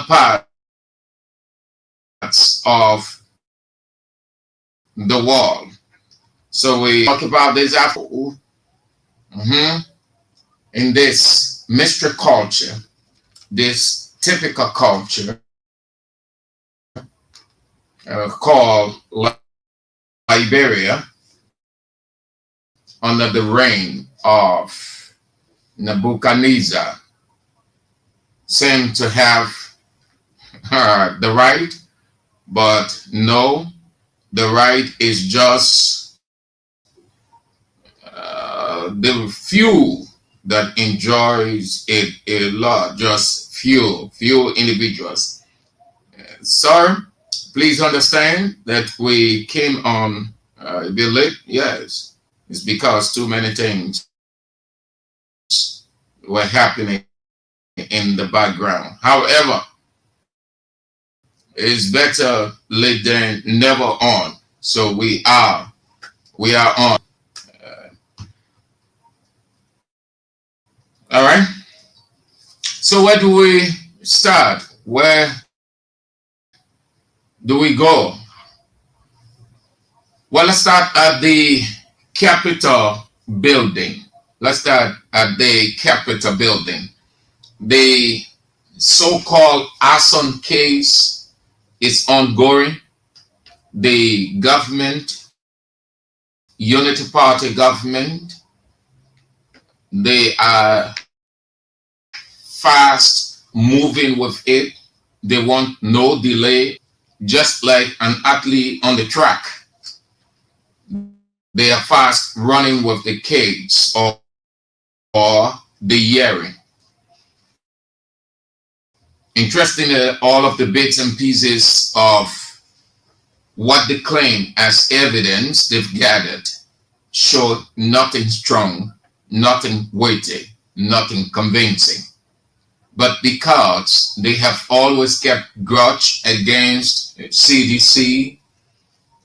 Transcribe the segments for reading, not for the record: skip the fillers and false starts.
parts of the wall. So we talk about this after. In this mystery culture, this typical culture called Liberia, under the reign of Nebuchadnezzar, seem to have the right, but no, the right is just the few that enjoys it a lot, just few individuals. Sir, please understand that we came on a bit late. Yes, it's because too many things were happening in the background. However, it's better late than never on. So we are on. All right. So where do we start? Where do we go? Well, let's start at the Capitol building. Let's start at the Capitol building. The so-called arson case is ongoing. The government, Unity Party government, they are fast moving with it. They want no delay, just like an athlete on the track. They are fast running with the case or the hearing. Interestingly, all of the bits and pieces of what they claim as evidence they've gathered show nothing strong, nothing weighty, nothing convincing. But because they have always kept grudge against CDC,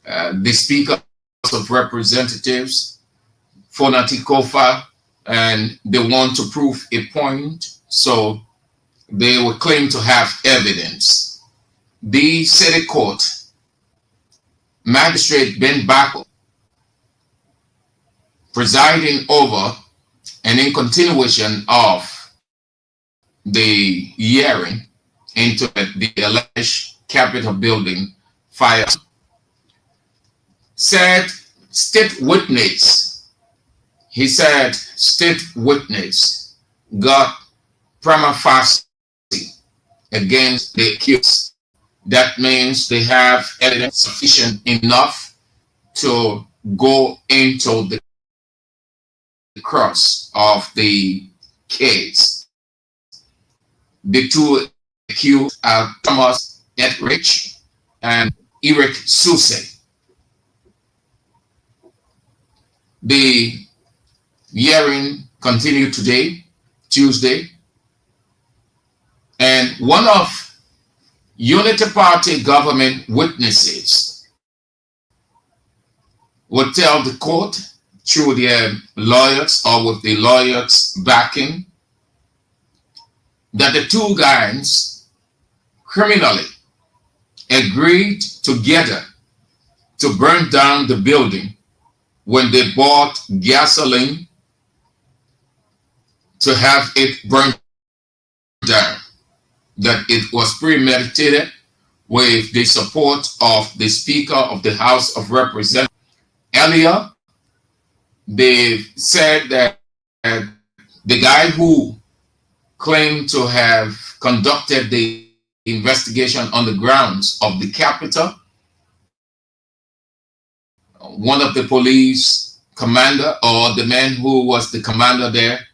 the Speaker of Representatives, Fonati Kofa, and they want to prove a point, so they will claim to have evidence. The city court magistrate Ben Bako, presiding over and in continuation of the hearing into the alleged Capitol building fire, said state witness got prima facie against the accused. That means they have evidence sufficient enough to go into the crux of the case. The two accused are Thomas Etrich and Eric Suse. The hearing continued today, Tuesday, and one of Unity Party government witnesses would tell the court through their lawyers or with the lawyers backing that the two guys criminally agreed together to burn down the building when they bought gasoline to have it burned down, that it was premeditated with the support of the Speaker of the House of Representatives. Earlier, they said that the guy who claimed to have conducted the investigation on the grounds of the Capitol, one of the police commander or the man who was the commander there,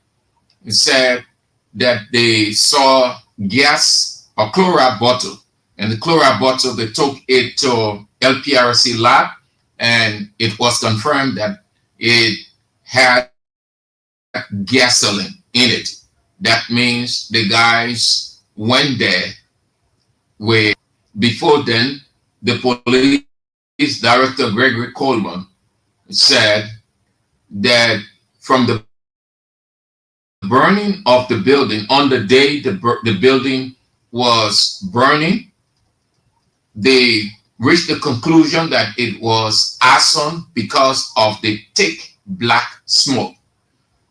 said that they saw gas or chloride bottle, and the chloride bottle, they took it to LPRC lab, and it was confirmed that it had gasoline in it. That means the guys went there with, before then, the police director Gregory Coleman said that from the burning of the building, on the day the building was burning, they reached the conclusion that it was arson because of the thick black smoke.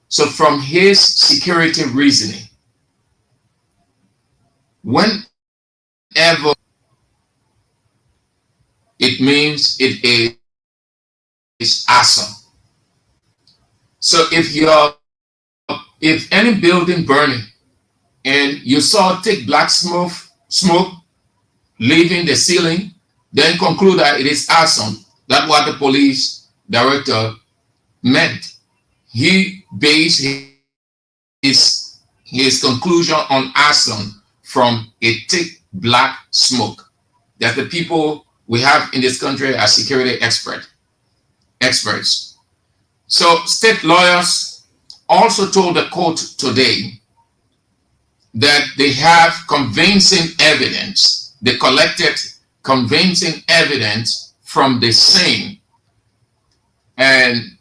So from his security reasoning, whenever it means it is arson. So if any building burning and you saw thick black smoke leaving the ceiling, then conclude that it is arson. That's what the police director meant. He based his conclusion on arson from a thick black smoke. That the people we have in this country are security experts. So state lawyers also told the court today that they have convincing evidence. They collected convincing evidence from the scene, and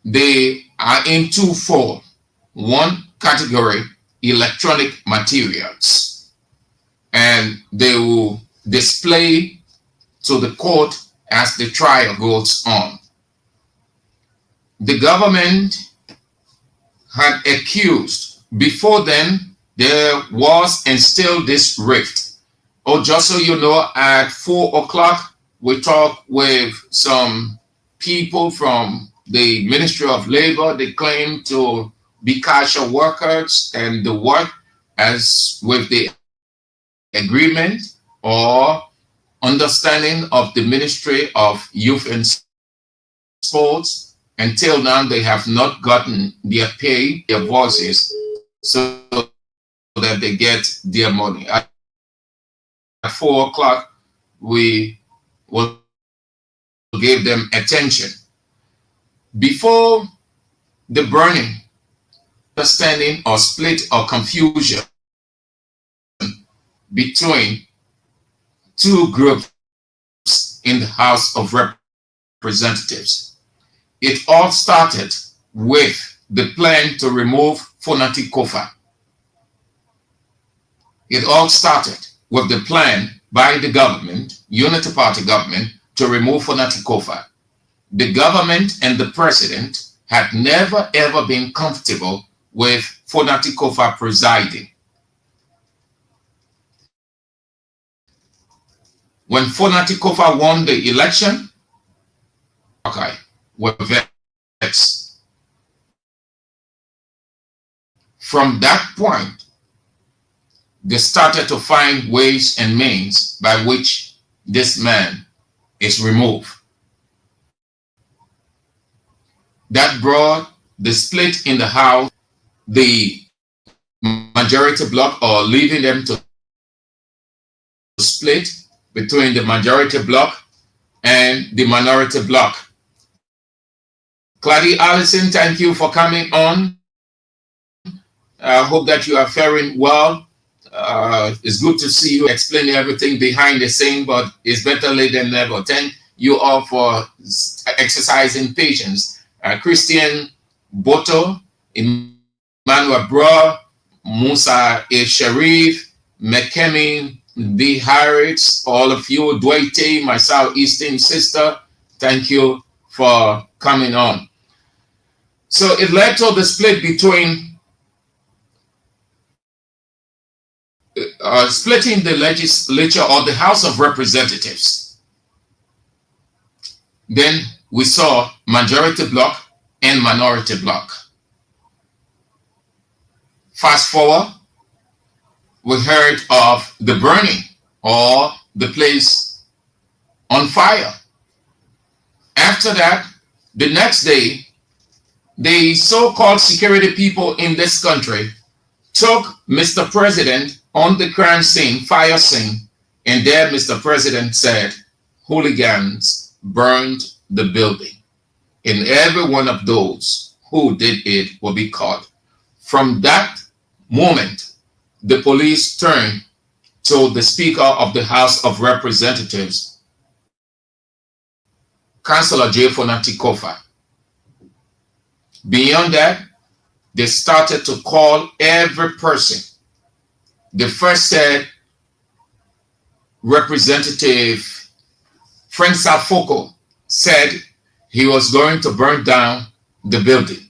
they are in twofold. One category, electronic materials, and they will display to the court as the trial goes on. The government had accused, before then, there was and still this rift. Oh, just so you know, at 4 o'clock, we talked with some people from the Ministry of Labor. They claim to be casual workers and the work as with the agreement or understanding of the Ministry of Youth and Sports. Until now, they have not gotten their pay, their voices, so that they get their money. At 4 o'clock, we will give them attention. Before the burning, understanding or split or confusion between two groups in the House of Representatives. It all started with the plan to remove Fonati Kofa. It all started with the plan by the government, Unity Party government, to remove Fonati Kofa. The government and the president had never ever been comfortable with Fonati Kofa presiding. When Fonati Kofa won the election, okay, were vexed. From that point, they started to find ways and means by which this man is removed. That brought the split in the House, the majority bloc, or leaving them to split between the majority bloc and the minority bloc. Clady Allison, thank you for coming on. I hope that you are faring well. It's good to see you explain everything behind the scene, but it's better late than never. Thank you all for exercising patience. Christian Boto, Emmanuel Bra, Musa A. Sharif, McKemmy D. Harris, all of you, Dwaite, my Southeastern sister, thank you for coming on. So it led to the split between splitting the legislature or the House of Representatives. Then we saw majority bloc and minority bloc. Fast forward, we heard of the burning or the place on fire. After that, the next day, the so-called security people in this country took Mr. President on the crime scene, fire scene, and there Mr. President said, hooligans burned the building. And every one of those who did it will be caught. From that moment, the police turned to the Speaker of the House of Representatives, Councillor J. Fonati Kofa. Beyond that, they started to call every person The first said Representative Frank Salfoko said he was going to burn down the building.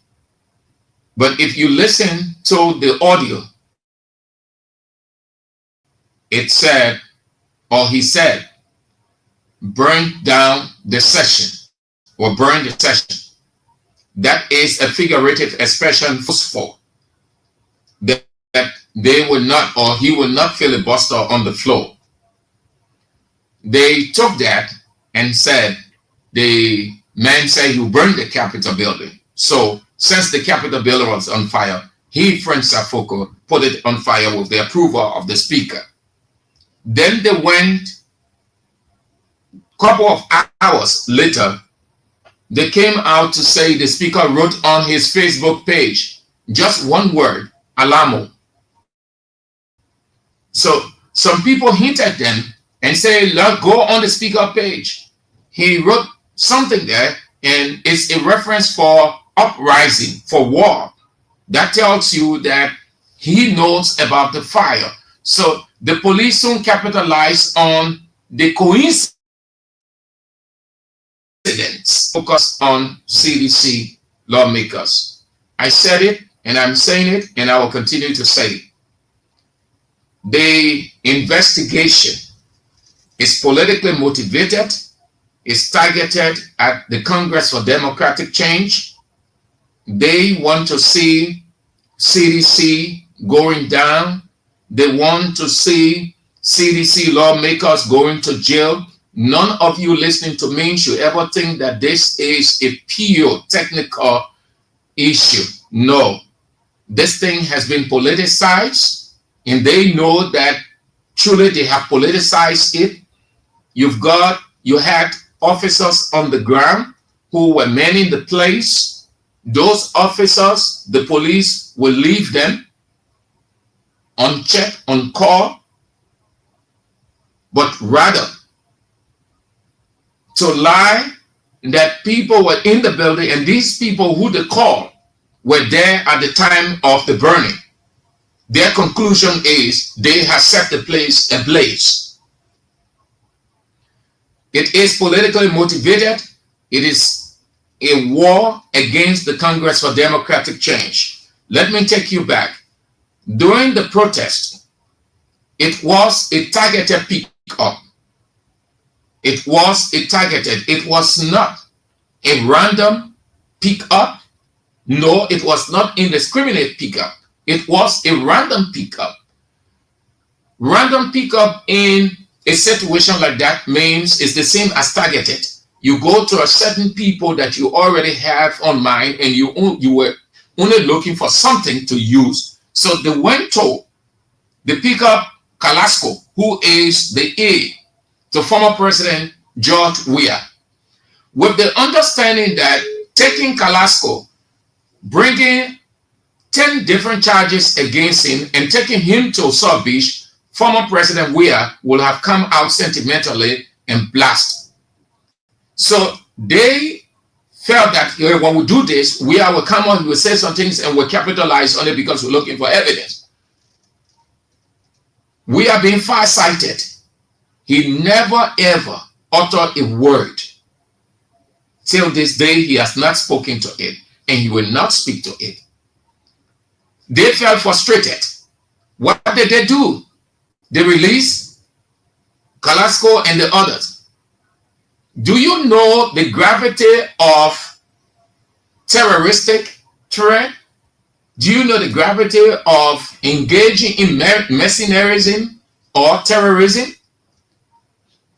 But if you listen to the audio, it said, or he said, burn down the session or burn the session. That is a figurative expression for that they will not, or he will not filibuster on the floor. They took that and said, the man said you burned the Capitol building. So since the Capitol building was on fire, he, Frank Salfoko, put it on fire with the approval of the speaker. Then they went, a couple of hours later, they came out to say the speaker wrote on his Facebook page just one word, Alamo. So some people hint at them and say, look, go on the speaker page. He wrote something there, and it's a reference for uprising, for war. That tells you that he knows about the fire. So the police soon capitalized on the coincidence, focus on CDC lawmakers. I said it, and I'm saying it, and I will continue to say it. The investigation is politically motivated, is targeted at the Congress for Democratic Change. They want to see CDC going down. They want to see CDC lawmakers going to jail. None of you listening to me should ever think that this is a pure technical issue. No. This thing has been politicized, and they know that truly they have politicized it. You had officers on the ground who were manning the place. Those officers, the police will leave them on check, on call, but rather to lie that people were in the building and these people who they called were there at the time of the burning. Their conclusion is they have set the place ablaze. It is politically motivated. It is a war against the Congress for Democratic Change. Let me take you back. During the protest, it was a targeted pick-up. It was not a random pick-up. No, it was not indiscriminate pick-up. It was a random pick-up. Random pick-up in a situation like that means it's the same as targeted. You go to a certain people that you already have on mind, and you were only looking for something to use. So they went to the pickup Carrasco, who is the aide to former President George Weah, with the understanding that taking Carrasco, bringing 10 different charges against him, and taking him to South Beach, former President Weah will have come out sentimentally and blast. So they felt that when we do this, Weah will come on, will say some things, and we'll capitalize on it because we're looking for evidence. We are being far-sighted. He never ever uttered a word. Till this day, he has not spoken to it, and he will not speak to it. They felt frustrated. What did they do? They released Carrasco and the others. Do you know the gravity of terroristic threat? Do you know the gravity of engaging in mercenarism or terrorism?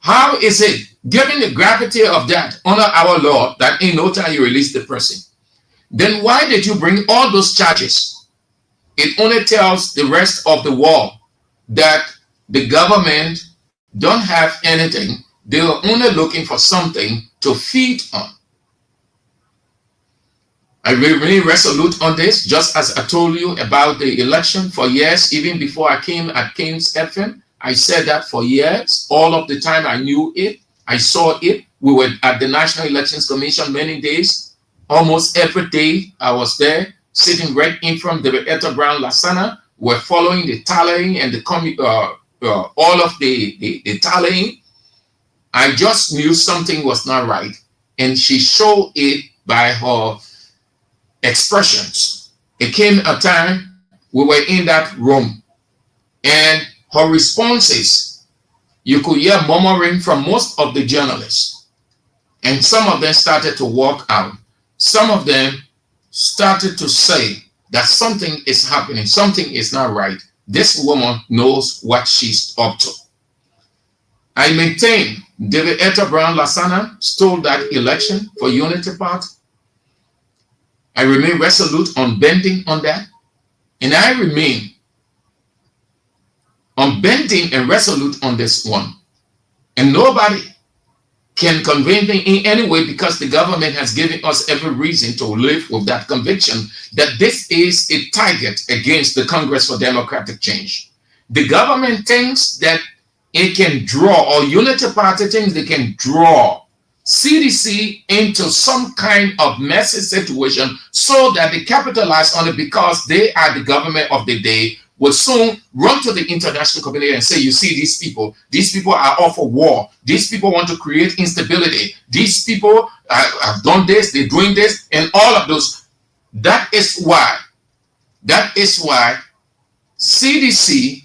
How is it, given the gravity of that, under our law, that in no time you release the person? Then why did you bring all those charges? It only tells the rest of the world that the government don't have anything. They are only looking for something to feed on. I remain resolute on this, just as I told you about the election for years. Even before I came at King's FM, I said that for years. All of the time I knew it. I saw it. We were at the National Elections Commission many days. Almost every day I was there, sitting right in front of the Etta Brown Lasana, were following the tallying and all of the tallying. I just knew something was not right, and she showed it by her expressions. It came a time we were in that room, and her responses, you could hear murmuring from most of the journalists, and some of them started to walk out. Some of them started to say that something is happening, something is not right. This woman knows what she's up to. I maintain David Etta Brown Lasana stole that election for Unity Party. I remain resolute on bending on that. And I remain unbending and resolute on this one. And nobody can convince me in any way, because the government has given us every reason to live with that conviction that this is a target against the Congress for Democratic Change. The government thinks that it can draw, or Unity Party thinks they can draw CDC into some kind of messy situation so that they capitalize on it, because they are the government of the day, will soon run to the international community and say, you see, these people are all for war. These people want to create instability. These people have done this, they're doing this, and all of those. That is why CDC,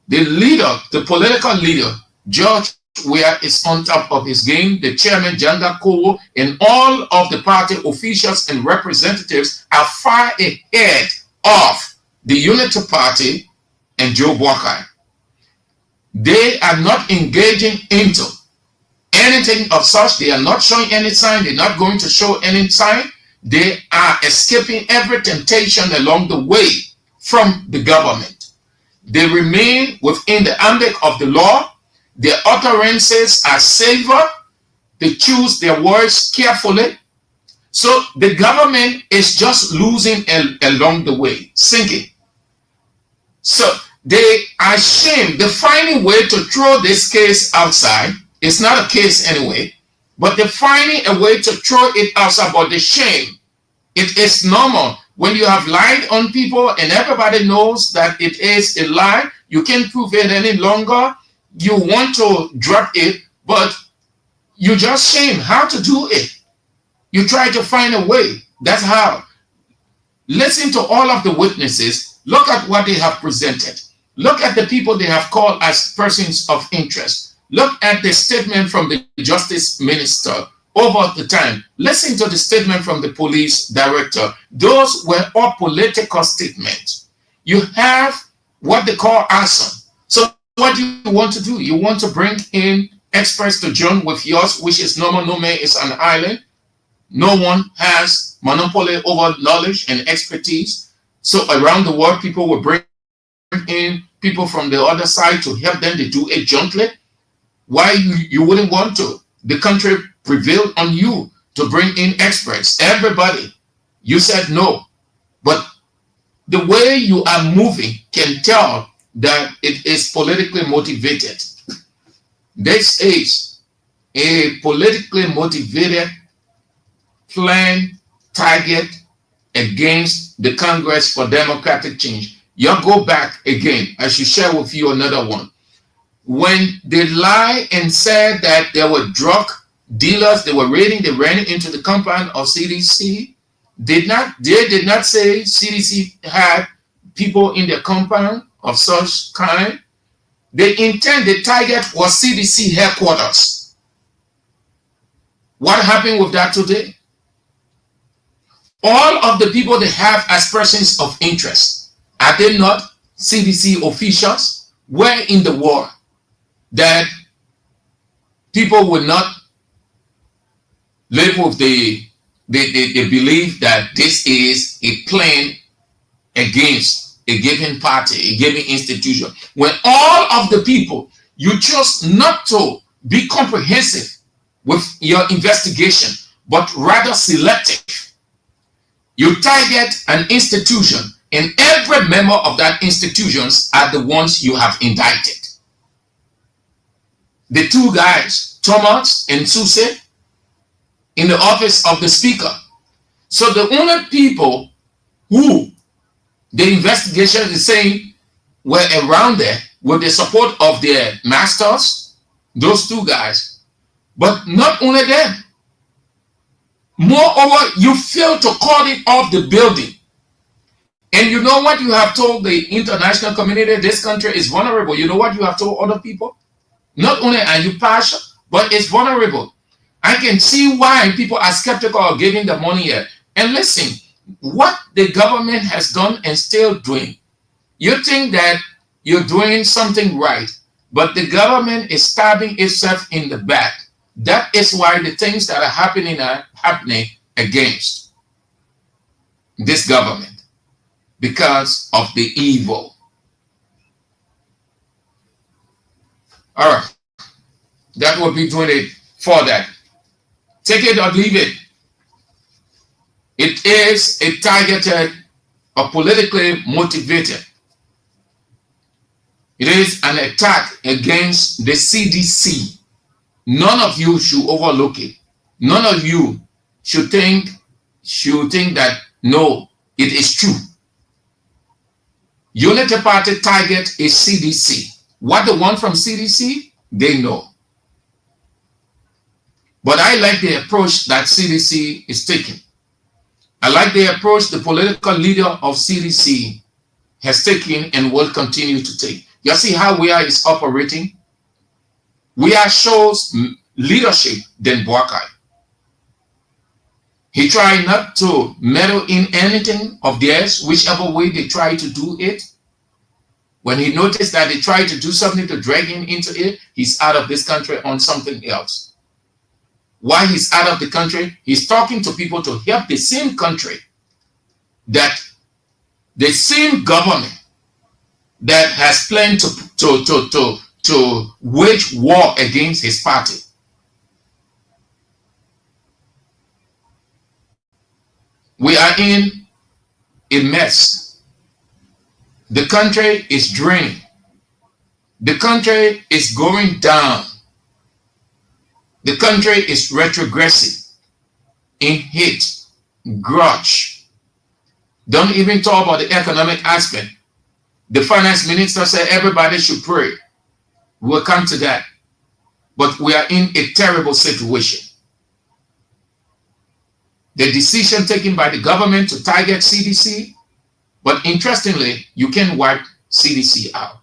the leader, the political leader, George Weah, is on top of his game. The chairman, Janda Kowo, and all of the party officials and representatives are far ahead of the Unity Party and Joe Boakai. They are not engaging into anything of such. They are not showing any sign. They're not going to show any sign. They are escaping every temptation along the way from the government. They remain within the ambit of the law. Their utterances are savor. They choose their words carefully. So the government is just losing along the way, sinking. So they are ashamed. They're finding a way to throw this case outside. It's not a case anyway, but they're finding a way to throw it outside. But the shame, it is normal. When you have lied on people and everybody knows that it is a lie, you can't prove it any longer. You want to drop it, but you just shame how to do it. You try to find a way. That's how. Listen to all of the witnesses. Look at what they have presented. Look at the people they have called as persons of interest. Look at the statement from the justice minister over the time. Listen to the statement from the police director. Those were all political statements. You have what they call arson. So what do you want to do? You want to bring in experts to join with yours, which is normal. No man is an island. No one has monopoly over knowledge and expertise. So around the world, people will bring in people from the other side to help them to do it jointly. Why you wouldn't want to? The country prevailed on you to bring in experts. Everybody, you said no. But the way you are moving can tell that it is politically motivated. This is a politically motivated plan, target against the Congress for Democratic Change. You go back again. I should share with you another one. When they lied and said that there were drug dealers, they ran into the compound of CDC. They did not say CDC had people in their compound of such kind. The target was CDC headquarters. What happened with that today? All of the people they have as persons of interest, are they not CDC officials? Where in the world that people will not live with the belief that this is a plan against a given party, a given institution, when all of the people you chose not to be comprehensive with your investigation, but rather selective. You target an institution, and every member of that institution are the ones you have indicted. The two guys, Thomas and Suse, in the office of the speaker. So the only people who The investigation is saying we're around there with the support of their masters, those two guys. But not only them. Moreover, you fail to call it off the building. And you know what you have told the international community? This country is vulnerable. You know what you have told other people? Not only are you partial, but it's vulnerable. I can see why people are skeptical of giving the money here. And listen, what the government has done and still doing, you think that you're doing something right, but the government is stabbing itself in the back. That is why the things that are happening against this government, because of the evil. All right, that will be doing it for that. Take it or leave it. It is a targeted or politically motivated. It is an attack against the CDC. None of you should overlook it. None of you should think that no, it is true. Unity Party target is CDC. What they want from CDC, they know. But I like the approach that CDC is taking. I like the approach the political leader of CDC has taken and will continue to take. You see how we are is operating? We are shows leadership than Boakai. He tried not to meddle in anything of theirs, whichever way they try to do it. When he noticed that they tried to do something to drag him into it, he's out of this country on something else. While he's out of the country, he's talking to people to help the same country, that the same government that has planned to wage war against his party. We are in a mess. The country is draining. The country is going down. The country is retrogressing in hate, grudge. Don't even talk about the economic aspect. The finance minister said everybody should pray. We'll come to that. But we are in a terrible situation. The decision taken by the government to target CDC, but interestingly, you can wipe CDC out.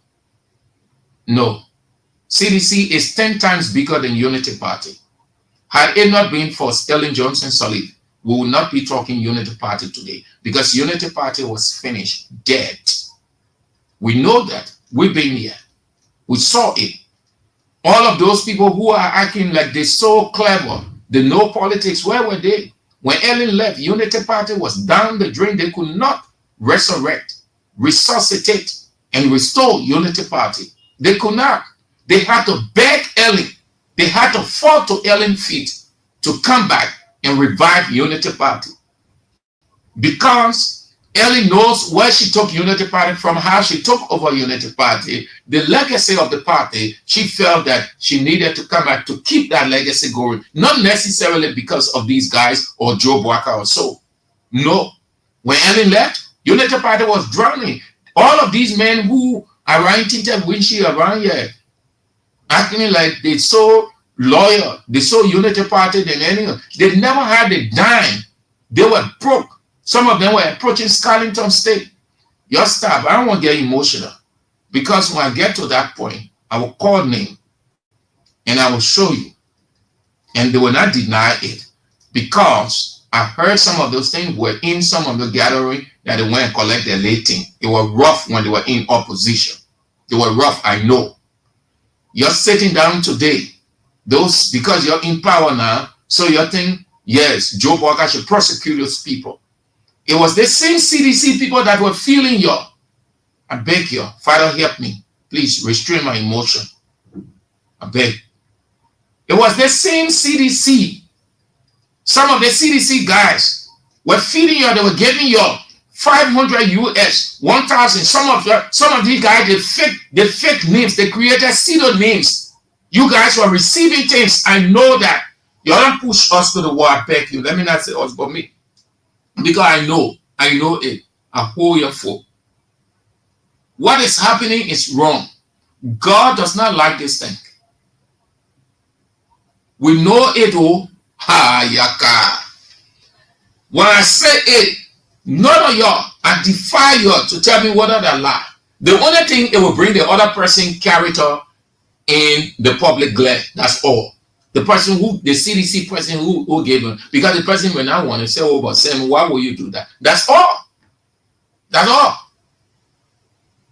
No. CDC is 10 times bigger than Unity Party. Had it not been for Ellen Johnson Sirleaf, we would not be talking Unity Party today, because Unity Party was finished, dead. We know that. We've been here. We saw it. All of those people who are acting like they're so clever, they know politics, where were they? When Ellen left, Unity Party was down the drain. They could not resurrect, resuscitate, and restore Unity Party. They could not. They had to beg Ellen. They had to fall to Ellen's feet to come back and revive Unity Party. Because Ellen knows where she took Unity Party from, how she took over Unity Party, the legacy of the party. She felt that she needed to come back to keep that legacy going, not necessarily because of these guys or Joe Boakai or so. No. When Ellen left, Unity Party was drowning. All of these men who are writing when she around here, acting like they're so loyal, they're so Unity Party than anyone. They never had a dime. They were broke. Some of them were approaching Scarlington State. Your staff, I don't want to get emotional, because when I get to that point, I will call name and I will show you. And they will not deny it, because I heard some of those things were in some of the gathering that they went and collect their rating. It was rough when they were in opposition. They were rough, I know. You're sitting down today, those because you're in power now, so you think, yes, Joe Boakai should prosecute those people. It was the same CDC people that were feeling you. I beg you, Father, help me. Please restrain my emotion. I beg. It was the same CDC. Some of the CDC guys were feeding you. They were giving you 500 US, 1,000. Some of these guys, they fake names. They created pseudo names. You guys were receiving things. I know that. You don't push us to the wall. I beg you. Let me not say us, but me. Because I know it. I hold your foot. what is happening is wrong. God does not like this thing. We know it all. Ha yaka. When I say it, none of y'all, I defy you to tell me whether they lie. The only thing, it will bring the other person character in the public glare. That's all. The person who, the CDC person who gave him, because the person may not want to say, oh, but Sam, why will you do that? That's all. That's all.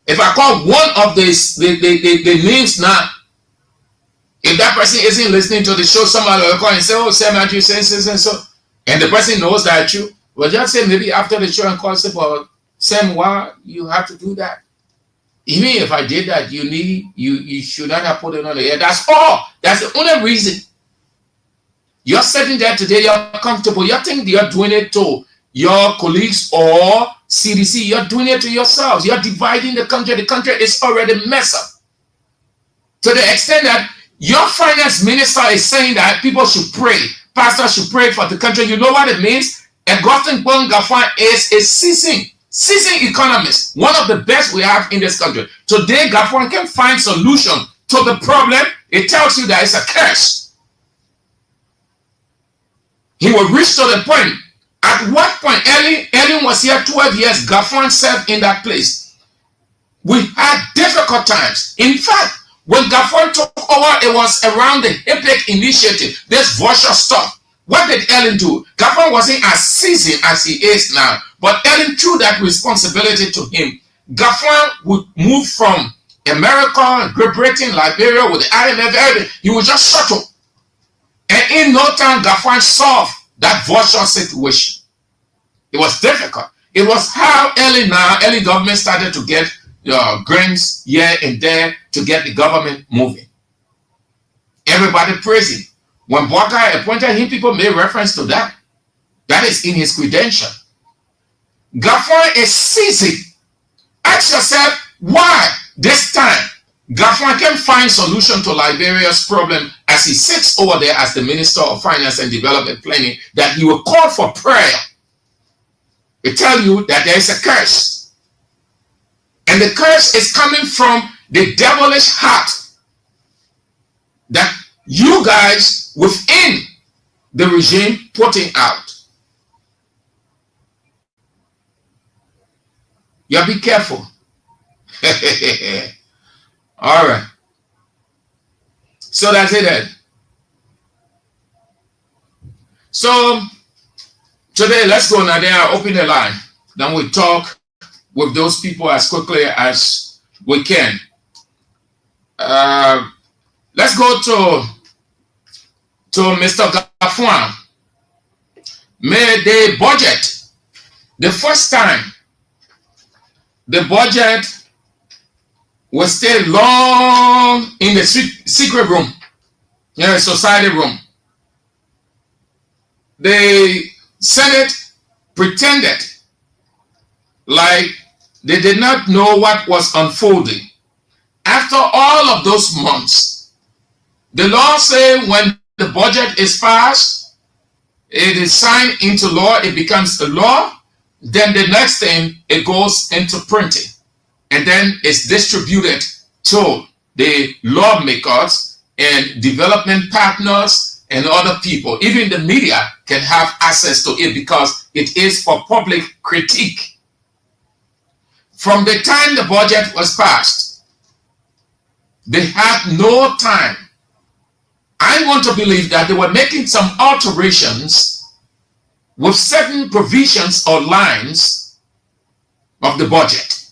If I call one of the names now, if that person isn't listening to the show, somebody will call and say, oh, Sam, aren't you saying so? And the person knows that you, well, just say maybe after the show and call, say, well, Sam, why you have to do that? Even if I did that, you should not have put it on the air. That's all. That's the only reason. You're sitting there today, you're comfortable. You think you're doing it to your colleagues or CDC. You're doing it to yourselves. You're dividing the country. The country is already messed up. To the extent that your finance minister is saying that people should pray. Pastors should pray for the country. You know what it means? Augustine Gafwan is a seasoned economist, one of the best we have in this country. Today, Gafwan can find solution to the problem. It tells you that it's a curse. He will reach to the point. At what point? Ellen was here 12 years. Gafwan served in that place. We had difficult times. In fact, when Gafwan took over, it was around the HIPIC initiative, this virtual stuff. What did Ellen do? Gafwan wasn't as seasoned as he is now, but Ellen threw that responsibility to him. Gafwan would move from America, Great Britain, Liberia with the IMF, everything. He would just shuttle. And in no time, Gafwan solved that virtual situation. It was difficult. It was how early government started to get grants here and there to get the government moving. Everybody praising. When Bwaka appointed him, people made reference to that. That is in his credential. Gafwan is seasoned. Ask yourself, why this time Gafwan can find solution to Liberia's problem as he sits over there as the Minister of Finance and Development Planning, that he will call for prayer. It tells you that there is a curse. And the curse is coming from the devilish heart that you guys within the regime putting out. You be careful. All right. So that's it then. So today, let's go now there, open the line. Then we talk with those people as quickly as we can. Let's go to Mr. Gafwan. May the budget, the first time the budget will stay long in the secret room, society room. The Senate pretended like they did not know what was unfolding. After all of those months, the law says when the budget is passed, it is signed into law, it becomes a law. Then the next thing, it goes into printing. And then it's distributed to the lawmakers and development partners and other people. Even the media can have access to it because it is for public critique. From the time the budget was passed, they had no time. I want to believe that they were making some alterations with certain provisions or lines of the budget.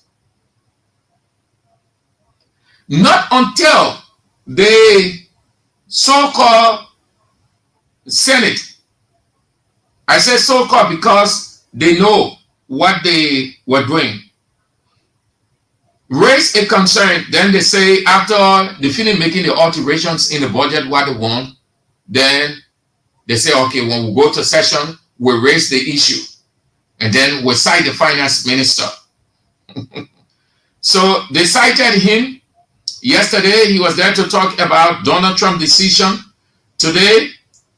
Not until the so-called Senate, I say so-called because they know what they were doing, raise a concern, then they say after they finish making the alterations in the budget what they want, then they say, okay, when we go to session, we'll raise the issue. And then we'll cite the finance minister. So they cited him. Yesterday, he was there to talk about Donald Trump's decision. Today,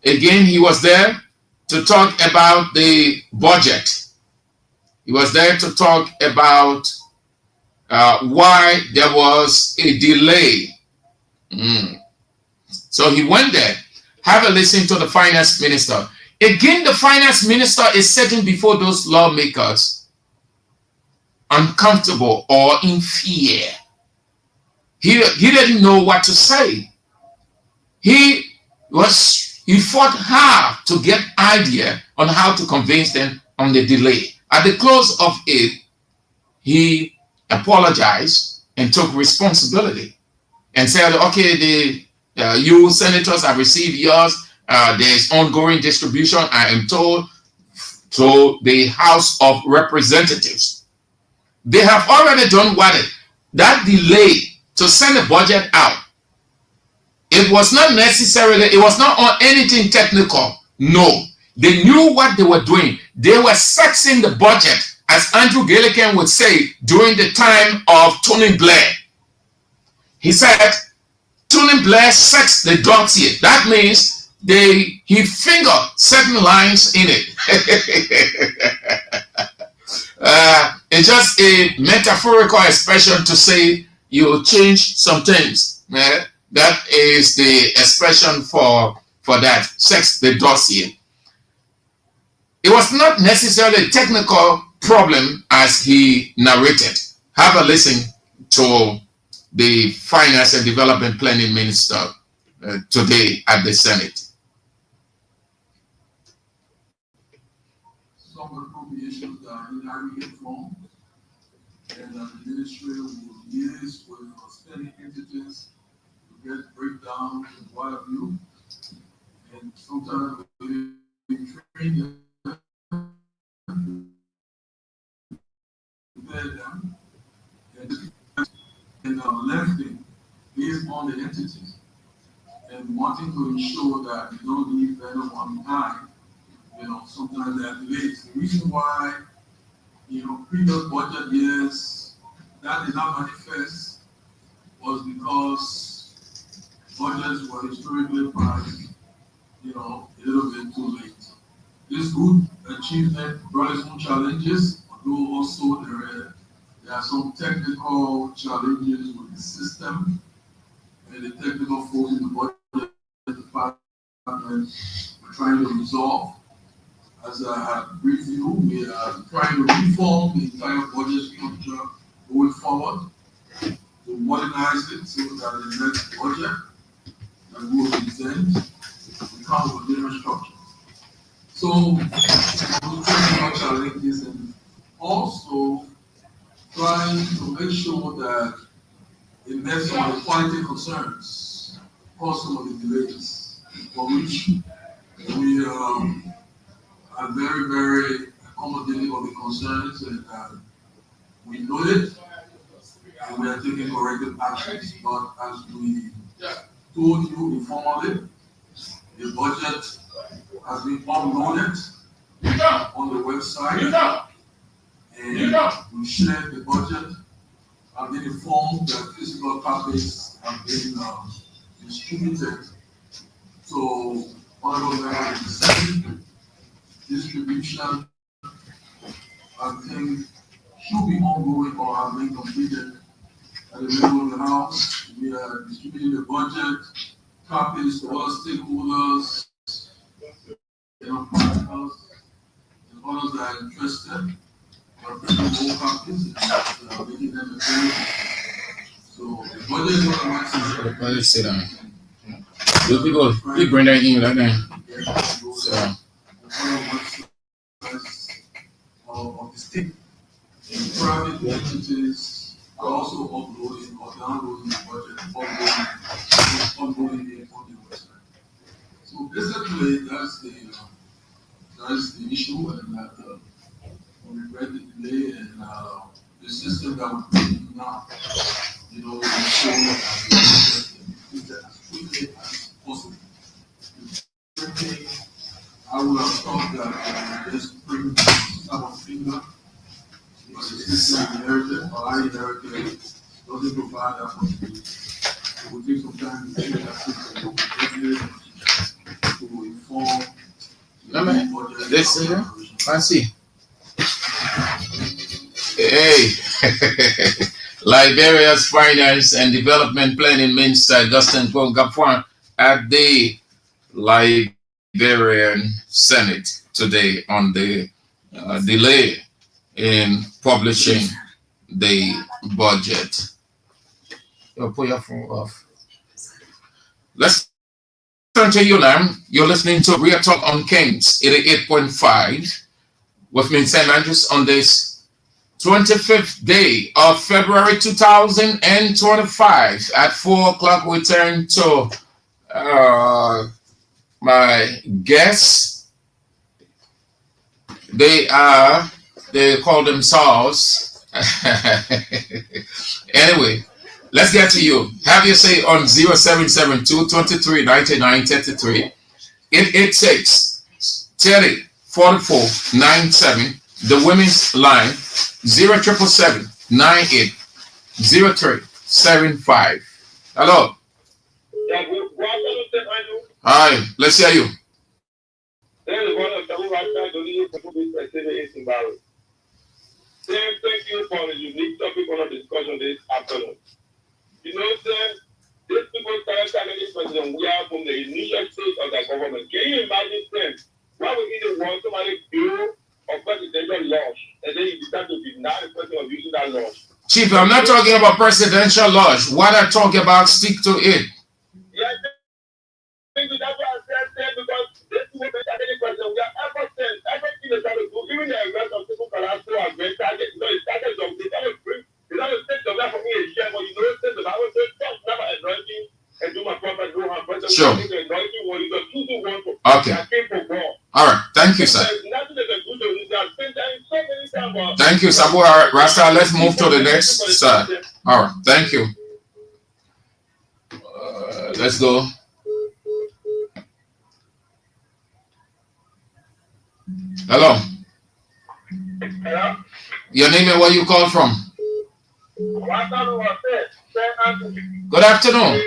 again, he was there to talk about the budget. He was there to talk about why there was a delay. So he went there. Have a listen to the finance minister. Again, the finance minister is sitting before those lawmakers uncomfortable or in fear. He didn't know what to say. He fought hard to get idea on how to convince them on the delay. At the close of it, he apologized and took responsibility and said, okay, you senators have received yours. There's ongoing distribution, I am told, to the House of Representatives. They have already done that delay to send the budget out. It was not necessarily, it was not on anything technical. No, they knew what they were doing. They were sexing the budget, as Andrew Gilligan would say during the time of Tony Blair. He said, Tony Blair sexed the dossier. That means he fingered certain lines in it. It's just a metaphorical expression to say you change some things. That is the expression for that, sex the dossier. It was not necessarily a technical problem as he narrated. Have a listen to the Finance and Development Planning Minister today at the Senate. Some appropriations are in aggregate form, and the ministry will liaise with spending entities to get breakdown and what have you. And sometimes we train them, prepare them, and lifting based on the entities and wanting to ensure that you don't leave anyone behind. Sometimes there are delays. The reason why, previous budget years that did not manifest was because budgets were historically priced, a little bit too late. This good achievement brought its own challenges, although also there are some technical challenges with the system and the technical folks in the budget department are trying to resolve. As I had briefed you, we are trying to reform the entire budget structure going forward to modernize it so that the next budget that we will present will come with a different structure. So, we're technical challenges and also trying to make sure that it meets some of the quality concerns, cause some of the delays, for which we are very, very accommodating of the concerns, and we know it, and we are taking corrective actions. But as we told you informally, the budget has been uploaded on the website, and we shared the budget. I've been informed that physical copies have been distributed. So, honorable members of the Senate, distribution, I think, should be ongoing or have been completed at the level of the House. We are distributing the budget copies to all stakeholders, partners, and others that are interested. We are printing more copies and making them available. So the budget is on the website. Let's sit down. Do people, please bring that in like that. So. Of the state and private entities are also uploading or downloading the budget, uploading it on the website. So basically, that's the issue, and that we regret the delay and the system that we're putting now. Ensure that we get as quickly as possible. I would have thought that just bring our finger, but the system inherited or I inherited doesn't provide that possibility. It will take some time to change that system to inform. Let's see. I see. Hey, Liberia's Finance and Development Planning Minister Augustin Pongapwan at the Liberian Senate today on the delay in publishing the budget. Put your phone off. Let's turn to you now. You're listening to Real Talk on Kings 88.5 with me in St. Andrews on this 25th day of February 2025. At 4 o'clock, we turn to my guests. They call themselves. Anyway, let's get to you. Have your say on 0772 23 99 33 886 30 44 97. The women's line 0777 98 0375. Hello. Hi, let's hear you. Thank you for the unique topic on the discussion this afternoon. You know, sir, these people started telling this president we are from the initial stage of the government. Can you imagine, sir, why would either want somebody do or presidential laws and then you decide to deny the person of using that law? Chief, I'm not talking about presidential laws. What I talk about, stick to it. Yes, that's what I said, because this people make any president, we are ever sent, everything they try to do, even the arrest of people can also agree target. You know, it started from the other group. You know, the state of that for me is share, but you know, the state of I would say, don't never anointing and do my prophet, do my president. Sure. Anointing one is a 2-to-1 for okay. God. All right. Thank you, sir. Thank you, Sabu Rasta. Let's move to the next, sir. All right. Thank you. Let's go. Hello. Hello. Your name and where you call from? Good afternoon.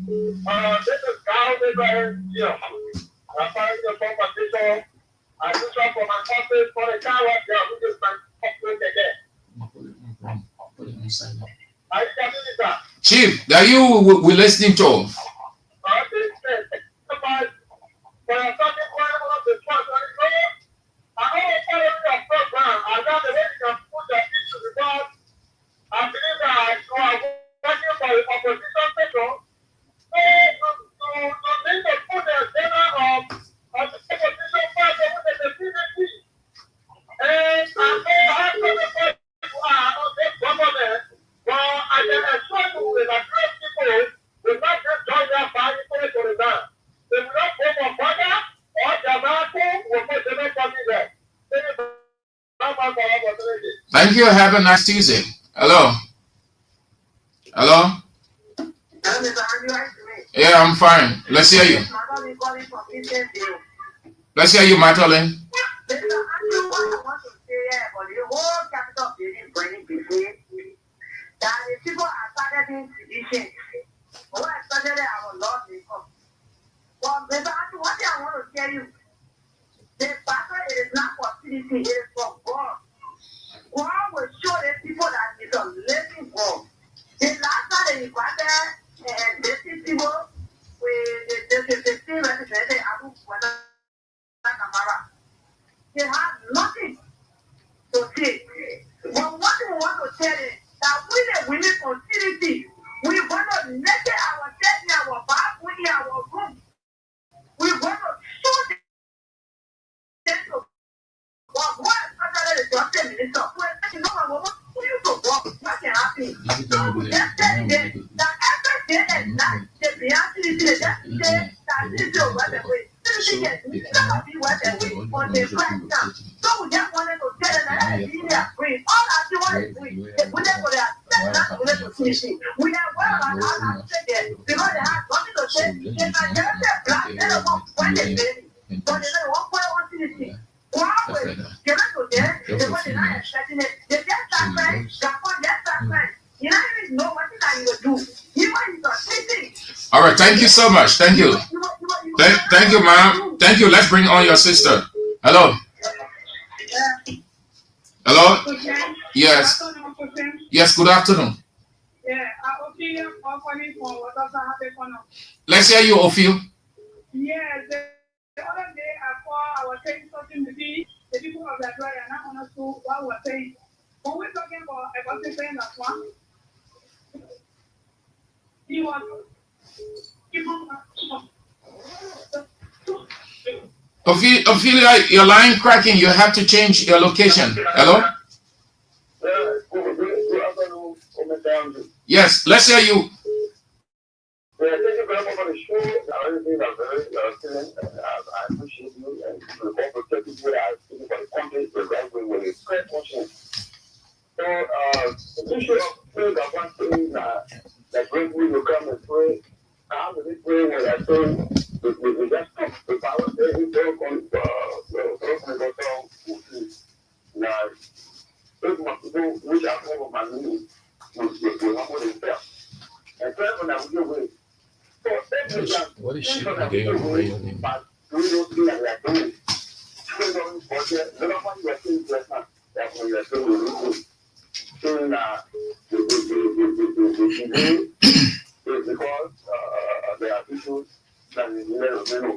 This is Carl Abraham. I'm finding the competition. I just want for my courses for the car work there. We just put it inside. Are you getting it, sir? Chief, that you we listening to? Thank you. Have a nice Tuesday. Hello. Hello. Yeah, I'm fine. Let's hear you. Let's hear you, Madeline. The battle is not for CDC, it is for God. God will show the people that He's a living God. The last time they invited these people with the still represented Abu Kamara, they have nothing to say. But what we want to tell is that we the women from CDC, we want to let our death in our back, in our room. We want to show them. All right, thank you so much. Thank you. Thank you, ma'am. Thank you. Let's bring on your sister. Hello. Hello. Yes. Yes. Good afternoon. Let's hear you, Ophil. Yes, the other day I was saying something to the people of the Nigeria, and I understood what we were saying. When we're talking about the saying that one, he was Ophelia, your line cracking. You have to change your location. Hello? Yes, let's hear you. Thank you very much for the show. I appreciate you and the corporate people that are speaking for the country the right way with a great question. So, the issue of prayer that one thing that brings me to come and pray. How do we pray when I say we just stop the power there? We don't come now, those people which are over my knees will humble themselves. And pray when I will do it. What is she again? But we don't see that we are doing. So don't forget, the number you are saying just now, that when you are saying the is because there are issues that is never know.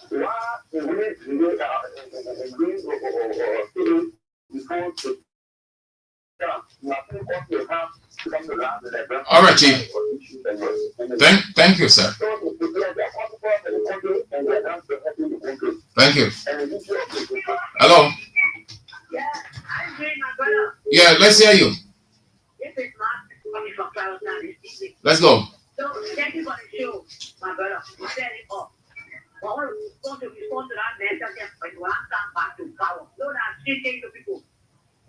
Why in Greece or cities before the nothing else will have to come to land. All right, Chief. Thank you, sir. Thank you. Hello. Yeah, let's hear you. Let's go. So thank you for the show, my brother. You set it up. But when we want to respond to that message, when I come back to power, so that she takes the people.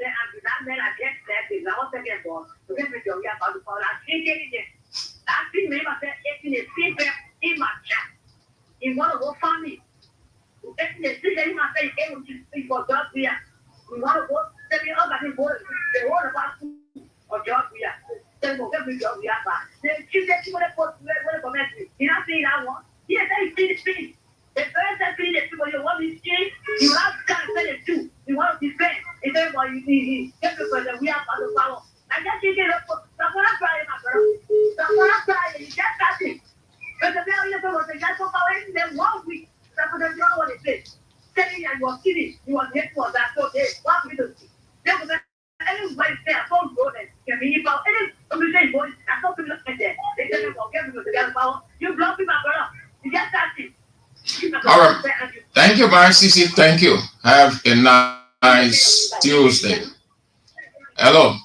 Then after that man, I get that is our second boss. To get with your about the power, I she take it. That thing made myself in a paper in my chat. In one of our family. In the city, in my face, able to speak for God here. We want to go tell me about the word about or job here. Then we'll get with job here. Then she said she would have put where comment. You not saying that one? Yes, I see the thing. The first thing that people you want to see, you have to say it too. You want to defend. It's everybody you see. Just because we have other power. I just think that's what I'm trying, my girl. That's what I'm trying. You just got it. Because the very little was just for power in them 1 week. That's what they're what it is. Telling you you are kidding. You are here for that. So they want me to see. Everybody say I told you that can be about any say boys. I told people like that. They say they're going to get together power. You block me, my brother. You just got it. All right. Thank you, Marcy. Thank you. Have a nice Tuesday. Hello.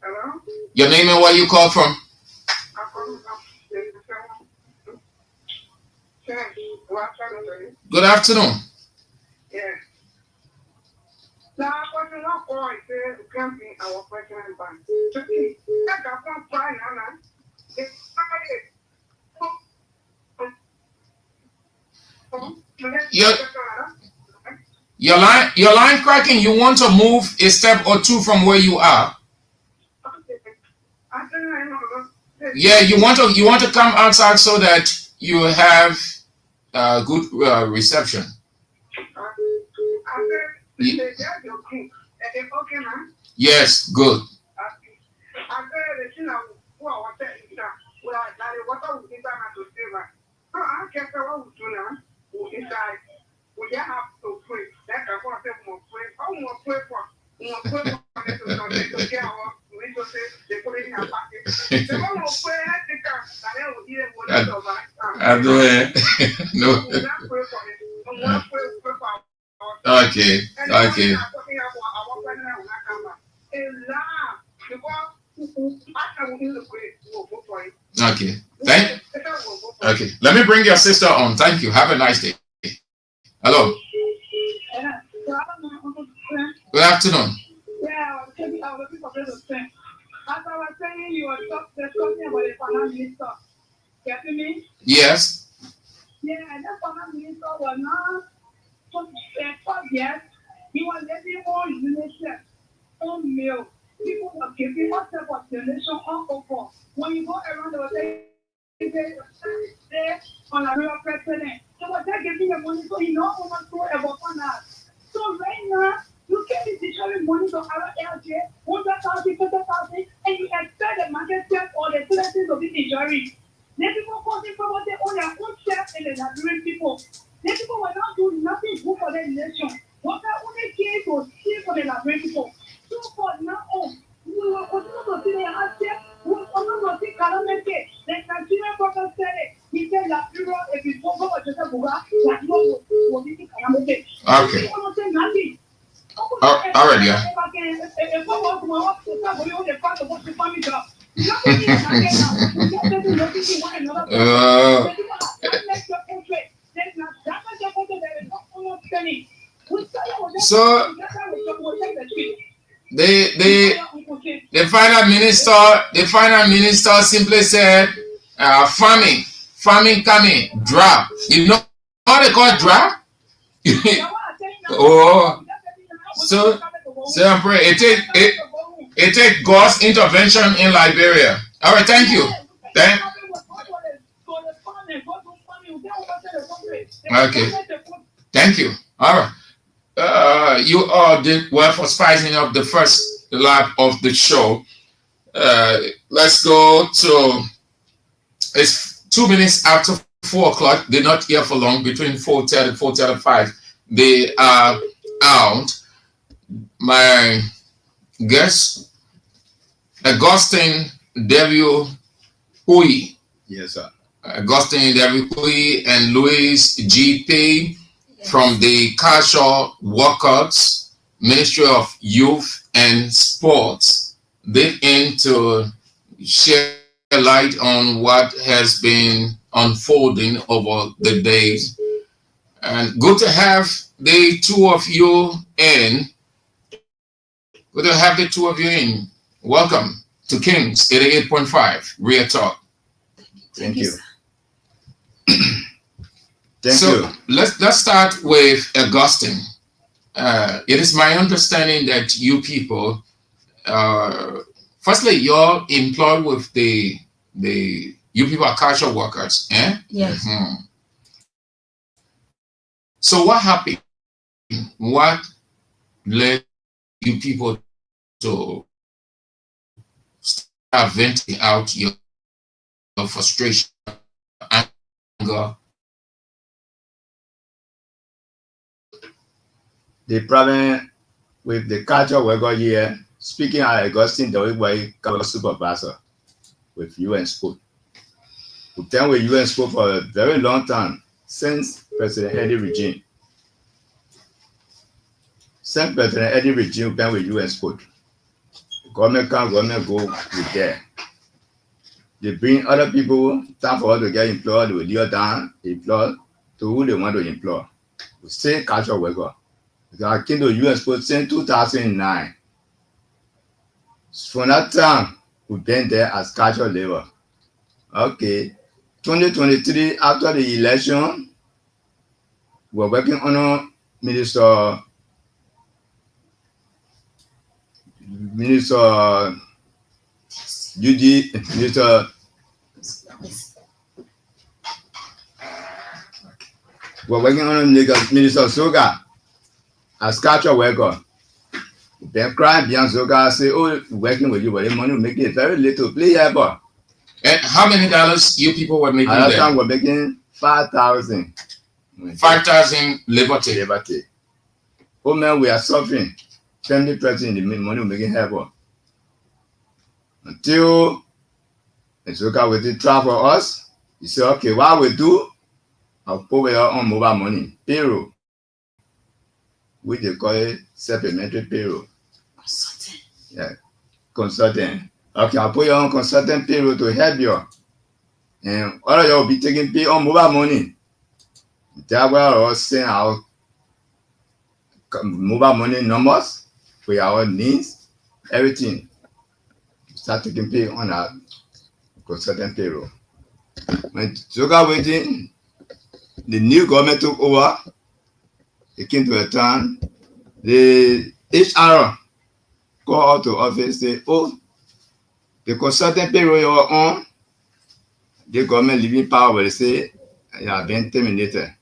Hello? Your name and where you call from? Good afternoon. Yeah. Now, what you want for is the camping our president bank. That's a fun fine, Anna. Your line cracking. You want to move a step or two from where you are. Yeah, you want to come outside so that you have good reception. Yes, good. We have to pray. That's what I want to pray. I want to pray for. I do it. No. Okay. Okay. Okay. Okay. Let me bring your sister on. Thank you. Have a nice day. Hello. Good afternoon. Yeah, I was looking for this thing. As I was saying, you were talking about the finance minister. Getting me? Yes. Yeah, and that finance minister was not for years. He was letting all UNICEF, all mail. People were giving us the population all over. When you go around, they were saying, on a real president. So was that giving the money so he knows how much to about us. So right now, you can't be sharing money to our LJ, 100,000, 50,000, and you expect the market share or the citizens of the majority. The people causing poverty on their own share and the Nigerian people. The people will not do nothing good for the nation. What I only came to see for the Nigerian people. So for now on, we will continue to see the answer. We will continue to see calamity. The Nigerian prophet said it. He said that you know, if you talk about Joseph Buga, that you will be calamity. Okay. Nothing. All right, yeah. So the final minister simply said, farming coming, drought. You know what they call drought? Oh, so I'm praying. It take God's intervention in Liberia. All right, thank you. Okay, thank you. All right, you all did well for spicing up the first lap of the show. Let's go to. It's 2 minutes after 4 o'clock. They're not here for long. Between 4:30 and 4:35, they are out. My guest, Augustine W. Hui. Yes, sir. Augustine W. Hui and Louis G.P. from the Cultural Workers Ministry of Youth and Sports. They aim to share light on what has been unfolding over the days. And good to have the two of you in. Good to have the two of you in. Welcome to Kings 88.5 Real Talk. Thank you. So let's start with Augustine. It is my understanding that you people, firstly, you're employed with the you people are cultural workers, eh? Yes. Mm-hmm. So what happened? What led you people to start venting out your frustration, anger? The problem with the culture worker here, speaking at Augustine, the way supervisor with UN Sport. We've been with UN Sport for a very long time, since President Eddie regime. Since President Eddie regime, we've been with UN Sport. Government come, government go, we're there. They bring other people, time for us to get employed, they will deal down, employed to who they want to employ. We say culture worker. I came to US Sport since 2009. From that time, we've been there as cultural labor. Okay. 2023, after the election, we're working under Minister UG, Minister we're working under Minister Soga as cultural worker. Then crying beyond Soga say, oh, working with you, but the money will make it very little. Play here, but. And how many dollars you people were making? At that time, we're making 5,000. 5,000 liberty. Oh man, we are suffering. Family person, the money we're making help. Until Soga will travel for us. He said, okay, what we do, I'll put on mobile money, payroll, which they call it supplementary payroll. Consultant. Yeah, consultant. Okay, I'll put you on consultant payroll to help you. And all of you will be taking pay on mobile money. That way, I'll send out mobile money numbers for our needs, everything. Start taking pay on our consultant payroll. When Soga waiting, the new government took over. It came to a time. The HR go out to office, say, oh, the consultant payroll you're on, the government leaving power will say, you have been terminated.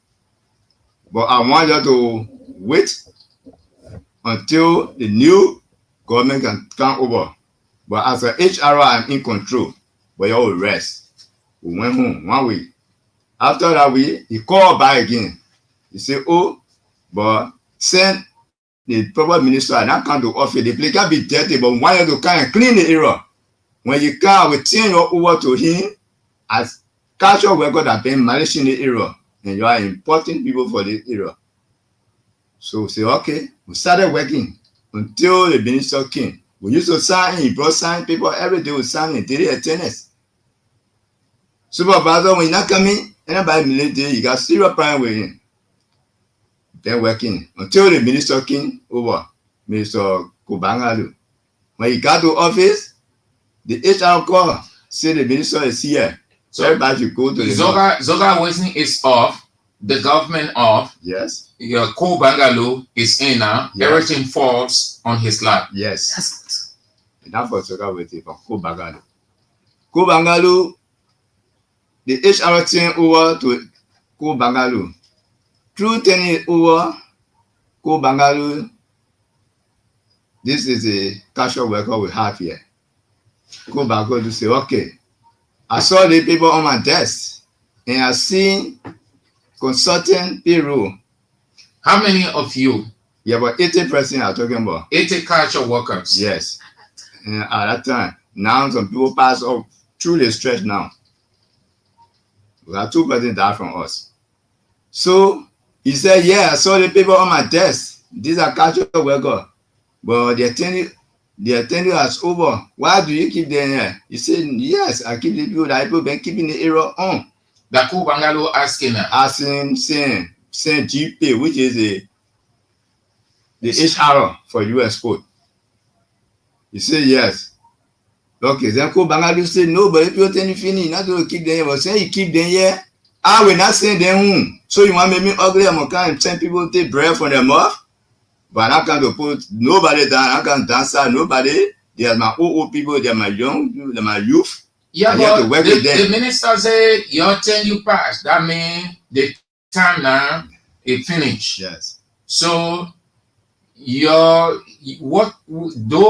But I want you to wait until the new government can come over. But as a HR, I'm in control. But you will rest. We went home 1 week. After that week, he called back again. He said, oh, but send the proper minister and not come to office. The place can be dirty, but why you to come and clean the area? When you come, we turn you over to him as cultural worker that been managing the area. And you are important people for the area. So we say, okay, we started working until the minister came. We used to sign, he brought sign people every day, we sign in daily attendance. Supervisor, when you're not coming, anybody military, you got serious problem with him. Then working until the minister came over, Minister Kubangalu. When he got to office, the HR call, say the minister is here. So everybody should go to the Zoga Wesley is off, the government off. Yes. Your Kubangalu is in now. Yes. Everything falls on his lap. Yes. Enough for Zoga Wesley from Kubangalu. Kubangalu, the HR team over to Kubangalu. Through 10 years over, Kubangalu, this is a casual worker we have here. Kubangalu say, okay, I saw the people on my desk and I seen consultant payroll. How many of you? Yeah, but 80% are talking about. 80 casual workers. Yes. And at that time, now some people pass off through the stretch now. We have 2% died from us. So he said, yeah, I saw the people on my desk. These are casual workers. But the attending us over. Why do you keep them here? He said, yes, I keep the people that people been keeping the area on. The Kubangalu asking, saying GP, which is the HR for US Port. He said, yes. Okay, then Kubangalu said, no, but if you're telling Fini, not to keep them here, but say you keep them here, I will not send them home. So you want to make me ugly? I'm going to send people to take bread from their mouth? But I can't put nobody down. I can't dance out nobody. There's my old people, they're my young, they're my youth. Yeah, but the minister said your 10 you pass. That means the time now it finished. Yes. So though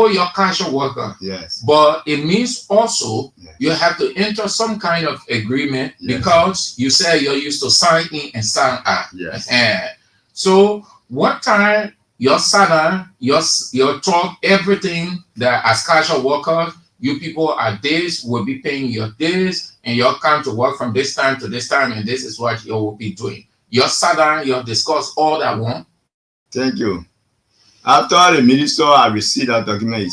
you're casual worker, yes, but it means also you have to enter some kind of agreement because you say you're used to sign in and sign out. Yes. And so what time your salary, your talk, everything that as casual workers, you people at this will be paying your days and you'll come to work from this time to this time, and this is what you will be doing. Your salary, you'll discuss all that one. Thank you. After the minister had received that document,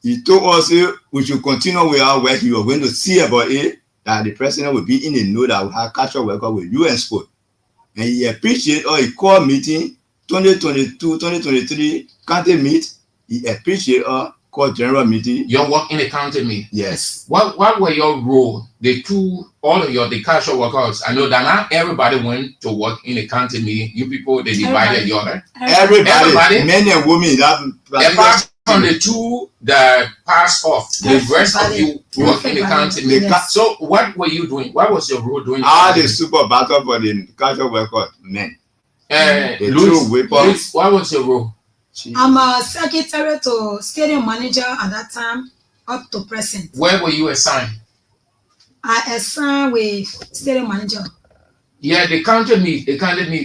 he told us we should continue with our work. We were going to see about it, that the president will be in the know that we have casual worker with UN Sport. And he appreciated all he called meeting 2022, 2023 county meet. He appreciated all called general meeting. Your work in the county meet. Yes. What were your role? All of the casual workers. I know that not everybody went to work in the county meet. You people, they divided your everybody, men and women. Apart from the two that passed off, the rest of you work in the county meet. Yes. So what were you doing? What was your role doing? The supervisor for the casual workers, men. Louis, what was your role? I'm a secretary to stadium manager at that time, up to present. Where were you assigned? I assigned with stadium manager. Yeah, the county meet.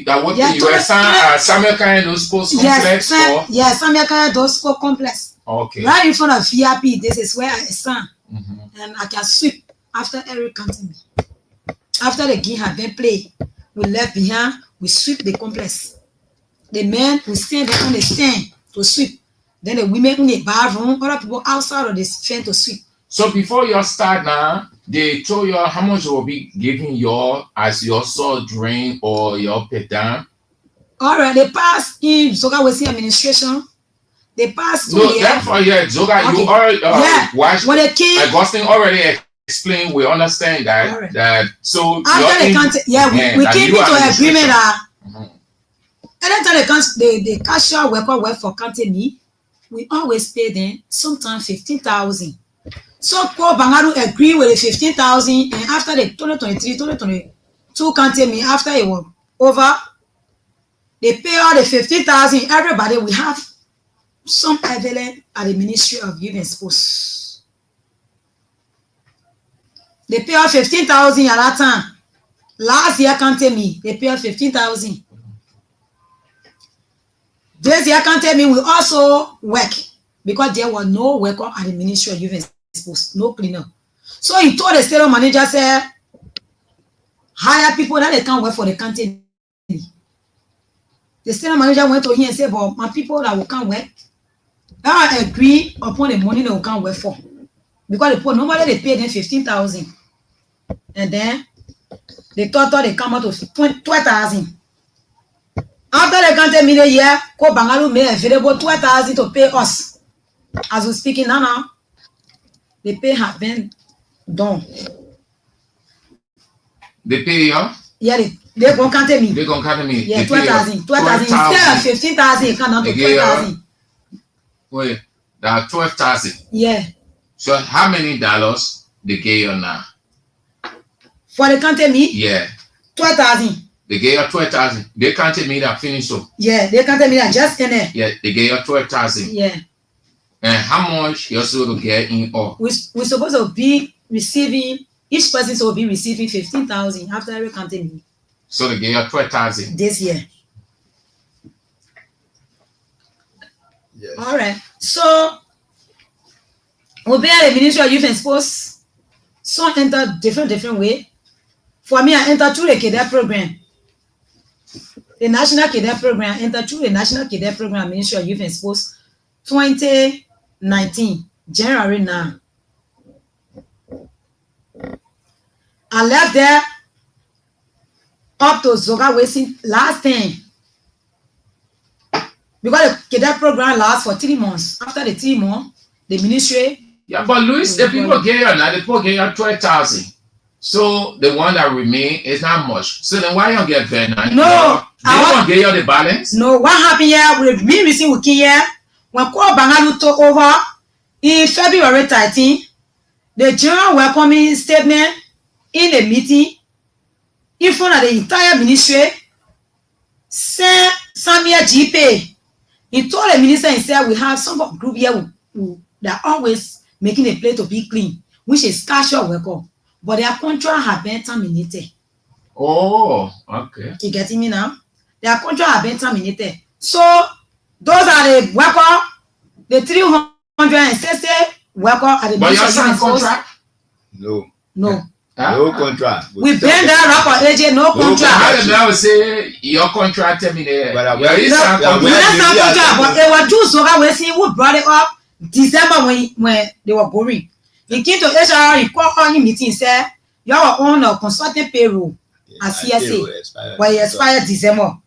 That what you were assigned at Samuel Kanye Sports Complex? Yes, Samuel Kanye Sports Complex. Okay. Right in front of VIP, this is where I assigned. And I can sweep after every county meet. After the game had been played, we left behind, we sweep the complex. The men will stand there on the stand to sweep. Then the women in the bathroom, other people outside of the stand to sweep. So before you start now, they told you how much you will be giving you as your salt drink or your pay down. All right, they passed in Zoga Wesley administration. They passed to Zoga, okay. You already watched. When they came, Augustine already explained. We understand that. Right. That so after the country, we came into an agreement that. Anytime the casual worker work for county me, we always pay them sometimes 15,000. So Bangaru agree with the 15,000, and after the 2023, 2022 county me, after it was over, they pay all the 15,000. Everybody we have some evident at the Ministry of Youth and Sports. They pay off 15,000 at that time. Last year can't tell me they pay off 15,000. This year can't tell me we also work because there was no worker at the Ministry of Youth and Sports, no cleaner. So he told the stadium manager, say, hire people that they can't work for the county. The stadium manager went to him and said, but my people that will can't work, I agree upon the money they will can't work for. Because the poor, normally they pay them 15,000. And then they thought they come out of 12,000. After the county me the year, Ko Bangalu made available 12,000 to pay us. As we're speaking now, the pay have been done. They pay you? Yeah, they gonna count me. They gonna count me. Yeah, 12,000. 12,000. Instead of 15,000, it come down to 12,000. Wait, that's 12,000. Yeah. So how many dollars they gave you now? For the county me? Yeah. 12,000. They gave you 12,000. They counted me that finish so. Yeah, they counted me that just in there. Yeah, they gave you 12,000. Yeah. And how much you're supposed to get in all? We're supposed to be receiving, each person will be receiving 15,000 after every county me. So they gave you 12,000 this year. Yes. All right. So we'll be at the Ministry of Youth and Sports. Some enter different way. For me, I enter through the cadet program. The National Cadet Program, enter through the National Cadet Program, Ministry of Youth and Sports, 2019, January now. I left there up to Zoga Westing last time. Because the cadet program lasts for 3 months. After the 3 months, the ministry. Yeah, but Louis, the people gave you now, the people gave you 12,000. So the one that remain is not much. So then why you get there now? No, they don't give you the balance. No, what happened here with me receiving here when Ko Bangalu took over in February 13, the general welcoming statement in the meeting in front of the entire ministry said Samia GP. He told the minister and said we have some group here that are always making a place to be clean, which is casual worker. But their contract have been terminated. Oh, okay. You getting me now? Their contract have been terminated. So those are the worker, the 360 worker at the. But you signed contract? No. No. No contract. We been there for agent, no contract. How did I say your contract terminated? But it was just so that we see who brought it up December when they were going. He came to HR, he called on the meeting, said, you are on a consulting payroll at CSA, where it expired December.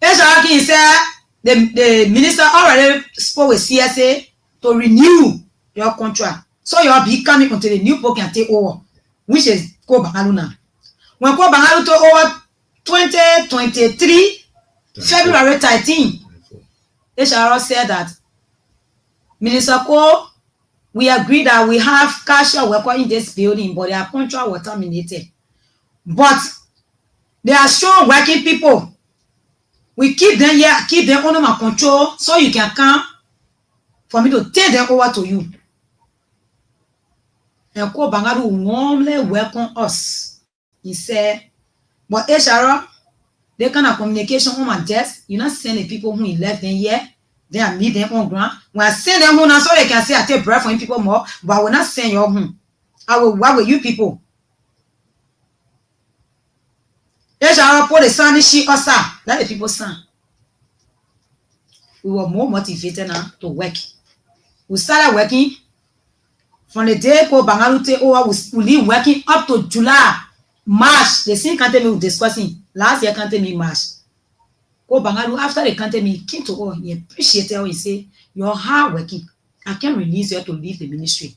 HR he said, the minister already spoke with CSA to renew your contract. So you'll be coming until the new book can take over, which is Ko Bangalu now. When Ko Bangalu took over 2023, February 13, HR said that Minister Ko, we agree that we have casual worker in this building, but their contract was terminated. But they are strong working people. We keep them here, keep them under my control, so you can come for me to take them over to you. And Ko Bangalu warmly welcome us. He said, but HR, they kind of communication on my desk. You not send the people who left them here. They are meet them on ground. When I send them home, so they can say I take breath for you people more, but I will not send you home. I will work with you people. HR put the sun she also let the people sign. We were more motivated now to work. We started working from the day Ko Bangalu take over. We leave working up to July, March. The same country we were discussing last year. Country me March. Ko Bangalu after the country me came to all. He appreciated how he say you're hard working. I can't release you to leave the ministry.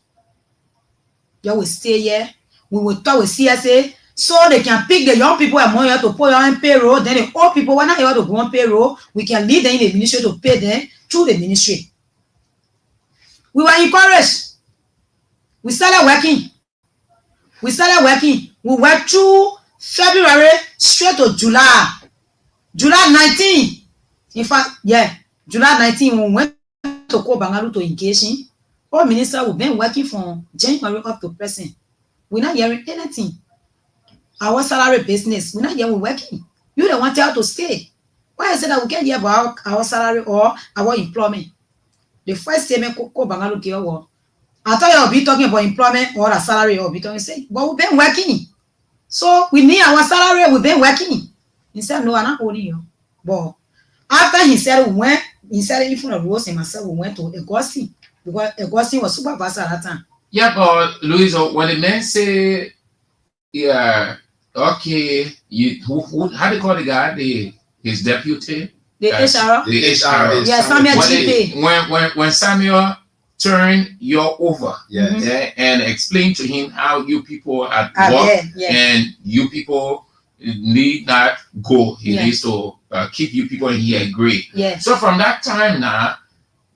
You will stay here. We will talk with CSA so they can pick the young people among you to put on payroll. Then the old people when not able to go on payroll, we can lead them in the ministry to pay them through the ministry. We were encouraged. We started working. We worked through February straight to July. July 19. In fact, yeah. July 19, when we went to Ko Bangalu to engaging, all ministers we've been working from January up to present. We're not hearing anything. Our salary business, we're not hearing working. You don't want to stay. Why is it that we can't hear about our salary or our employment? The first statement Ko Bangalu gave was, I thought you'll be talking about employment or a salary or be talking, say, but we've been working. So we need our salary, we've been working. He said, no, I'm not holding you. But after he said, in front of Rose and myself, we went to Augustine because Augustine was supervisor at that time. Yeah, but Louis, when the man say, yeah, okay, how do you call the guy? His deputy? The HR? The HR. Yeah, Samuel GP. When Samuel turned you over, and explain to him how you people at work and you people need not go. He needs to keep you people in here agree. Yeah. So from that time now,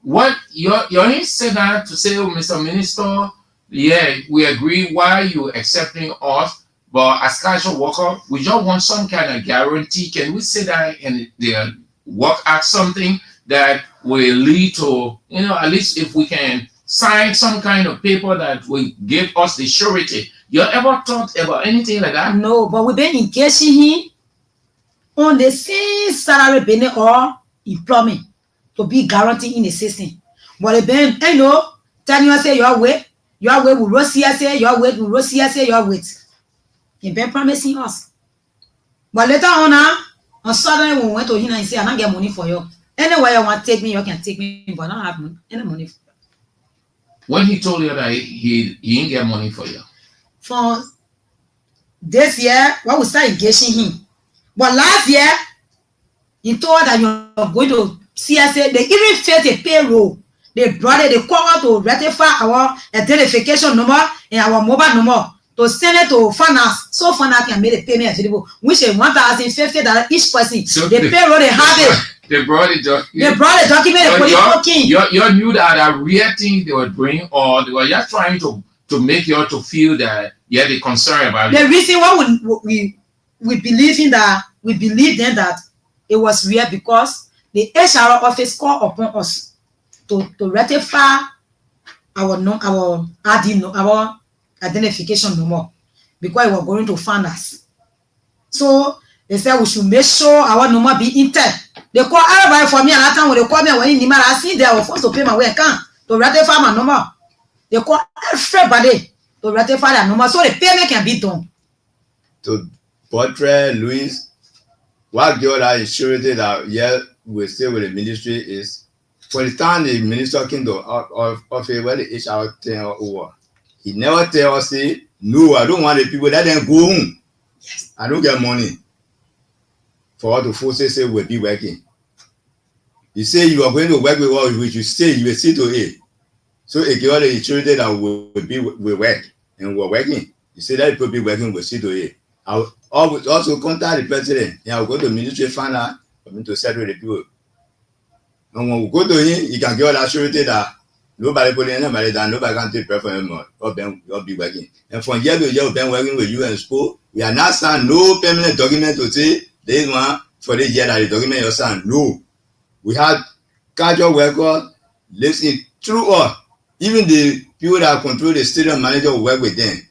what you said that to say, oh, Mr. Minister, yeah, we agree why you accepting us, but as casual worker, we just want some kind of guarantee. Can we say that in the work act something that will lead to, at least if we can sign some kind of paper that will give us the surety. You ever thought about anything like that? No, but we've been engaging him on the same salary benefit or employment to be guaranteed in the system. But then, telling you say your way will roast here, say your way will roast here, say your weight. He been promising us. But later on suddenly we went to him and say, I don't get money for you. Anywhere you want to take me, you can take me, but I don't have any money for you. When he told you that he didn't get money for you? For this year, when we start engaging him. But last year, he told that you're going to CSA, they even faced a payroll. They brought it, they called to ratify our identification number and our mobile number to send it to finance, so finance can make the payment available, which is $1,050 each person. So the payroll, they have it. They brought it. They brought the document. You knew that a real thing they were doing, or they were just trying to make you to feel that you had a concern about it. The reason why we believe in that, we believe then that it was real because the HR office called upon us to ratify our identification number because it was going to fund us. So they said we should make sure our number be intact. They call everybody for me, and that time when they call me, when I see they were forced to pay my way account to ratify my number. They call everybody to ratify that number so the payment can be done. To portray Louis, what the other surety that we stay with the ministry is for the time the minister came to office where the HR thing over. He never tell us, say, no, I don't want the people that then go home. Yes. I don't get money. For all the forces say we'll be working. You say you are going to work with us, which you say you will see to it. So if you are the surety that we work and we're working, you say that people be working, we'll see to it. I'll also contact the president and I'll go to the ministry find out for me to settle the people. And when we go to him, he can give us that surety that nobody put in anybody down, nobody can take prayer for him more. You'll be working. And from year to year, we've been working with you and school. We are not signed no permanent document to say this one for the year that the document you signed. No. We had casual workers listening through us. Even the people that control the stadium manager will work with them.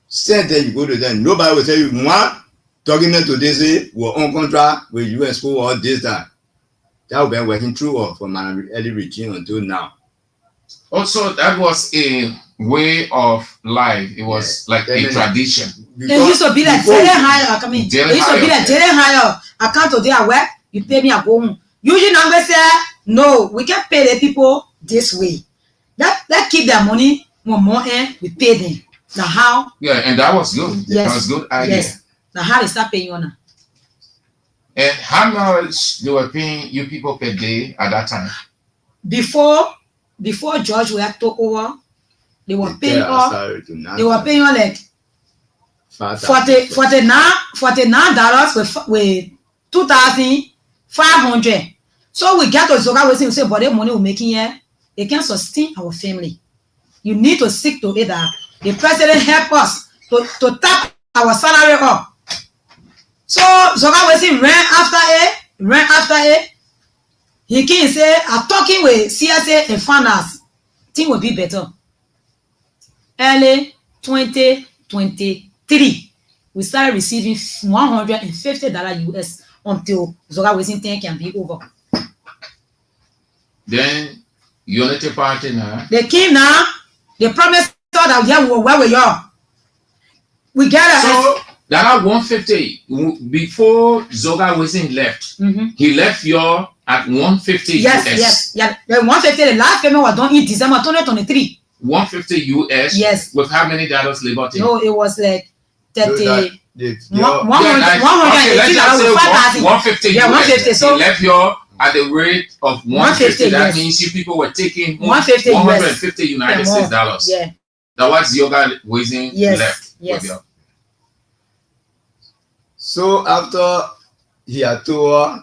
Same day you go to them, nobody will tell you one document to this say we're on contract with you and school or this that. That will be working through us from my early regime until now. Also, that was a way of life. It was like a tradition. It used to be like daily hire. It used to be like daily hire. I come to their work, you pay me, I go home. Usually now they say, no, we can pay the people this way. That keep their money more and we pay them. Now how? Yeah, and that was good. Yes. That was good idea. Yes. Now how they start paying you now? And how much they were paying you people per day at that time? Before George we had to over, they were paying us. They were paying us like $49 with $2,500. So we get to Zoga with him say, but the money we're making here, they can sustain our family. You need to seek to it that the president help us to tap our salary up. So Zoga with him ran after it. He can say, I'm talking with CSA and finance. Thing will be better. Early 2023, we started receiving $150 US until Zoga Wazin thing can be over. Then Unity Party now. They came now. They promised that where we are. We got So that 150 before Zoga Wazin left. He left you at 150 yes, US. Yes, yeah. The 150, the last payment was done in December 2023. 150 US. Yes. With how many dollars Labor Day? No, it was like 30. $150 Yeah, 150. So he left you at the rate of 150. That means you people were taking 150 United States dollars. Yeah. That was Yoga Wazin left. Yes. With you. So after he had told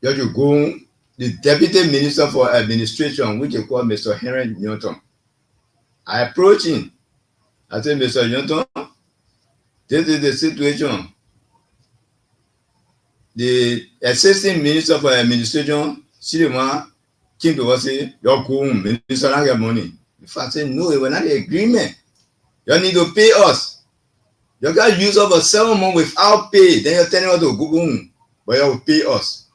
you to go, the Deputy Minister for Administration, which you call Mr. Henry Newton, I approached him. I said, Mr. Newton, this is the situation. The Assistant Minister for Administration, Silema, came to us and say, you're going, Minister, I get money. If I said, no, it was not the agreement. You need to pay us. You got use over 7 months without pay. Then you're telling us to go home, but you will pay us.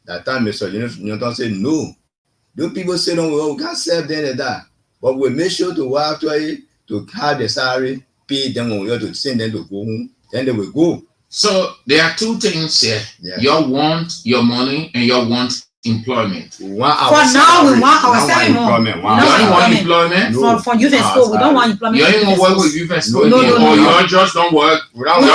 That time, Mr. Newton said, no. Those people say, no, we can't serve them and that. But we make sure to work to have the salary, pay them when we have to send them to go home. Then they will go. So there are two things here. Yeah. You want your money and you want employment. For now, we want our salary more. You don't want employment? No. For youth and school, we don't want employment. You ain't gonna work with youth and school. No. You just don't work. We want to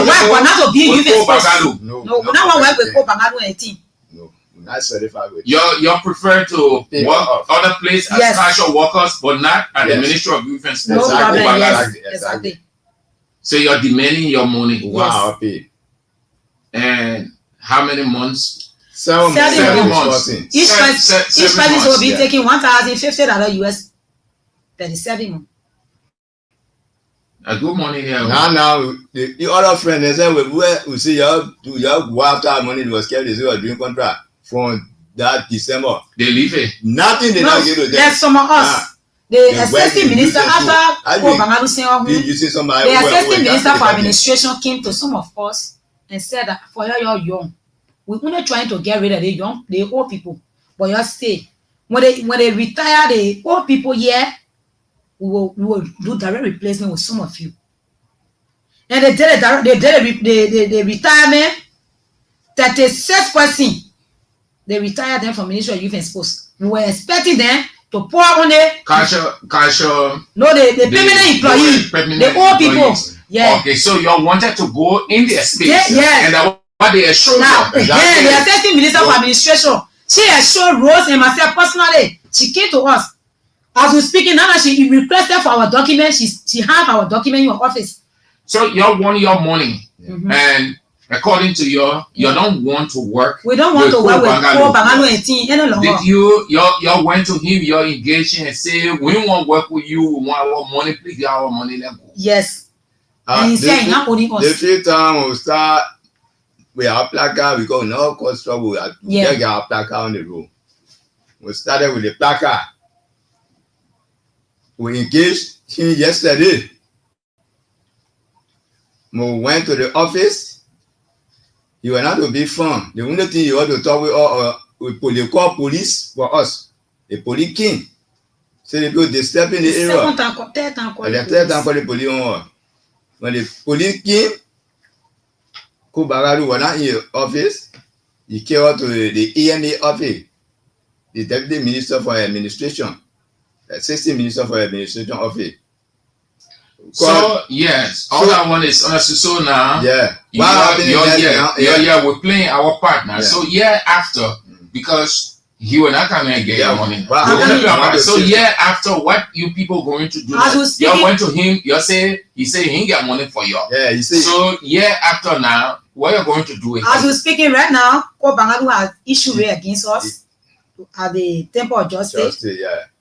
work, but not to be youth and school. No, we don't want to work with Bangalo and team. No, we're not certified with you prefer to work other place as casual workers, but not at the Ministry of Youth and Sports. No problem. Exactly. So you're demanding your money. Wow, pay. And how many months? 7 months. Each person will be taking $1,050 US. 37 months. A good money here. Now, the other friend, they said, we see you go after money that was kept, they say, you're doing contract from that December. They leave it. Nothing they not give to them. There's some of us. The assistant minister, after the assistant minister for administration came to some of us and said that for you're young, we're not trying to get rid of the old people, but you stay. When they retire the old people here, we will do direct replacement with some of you. And they did the retirement. 36%. They retired them from Ministry of Youth and Sports. We were expecting them to pour on the the permanent employee, the old people. Yeah. Okay, so you wanted to go in their space. Yeah. And what they assured the assistant minister for administration, she assured Rose and myself personally. She came to us. As we're speaking now, she requested for our document. She have our document in your office. So you want your money, and according to you don't want to work. We don't want to work with Bangalo and team any longer. Did you went to him, you're engaging and say, we won't work with you, we want our money, please get our money level. Yes. And he said, not only us. The few time we start with our placard, because we know cause trouble, we get our placard on the road. We started with the placard. We engaged him yesterday. We went to the office. He went out to be fun. The only thing you ought to talk with they call police for us. The police came. So they go, they step in the area. And the third time call the police on. When the police came, Kubagaru was not in the office. He came out to the EMA office, the Deputy Minister for Administration, the Assistant Minister for Administration office. So yes, all that one is so now. Yeah. We're playing our partner. Yeah. So after, because he will not come and get your money. So after, what you people going to do? You went to him. He say he ain't get money for you. Yeah, he say. So after now, what you're going to do with as we're speaking right now, Bangalo has issued against us at the Temple of Justice.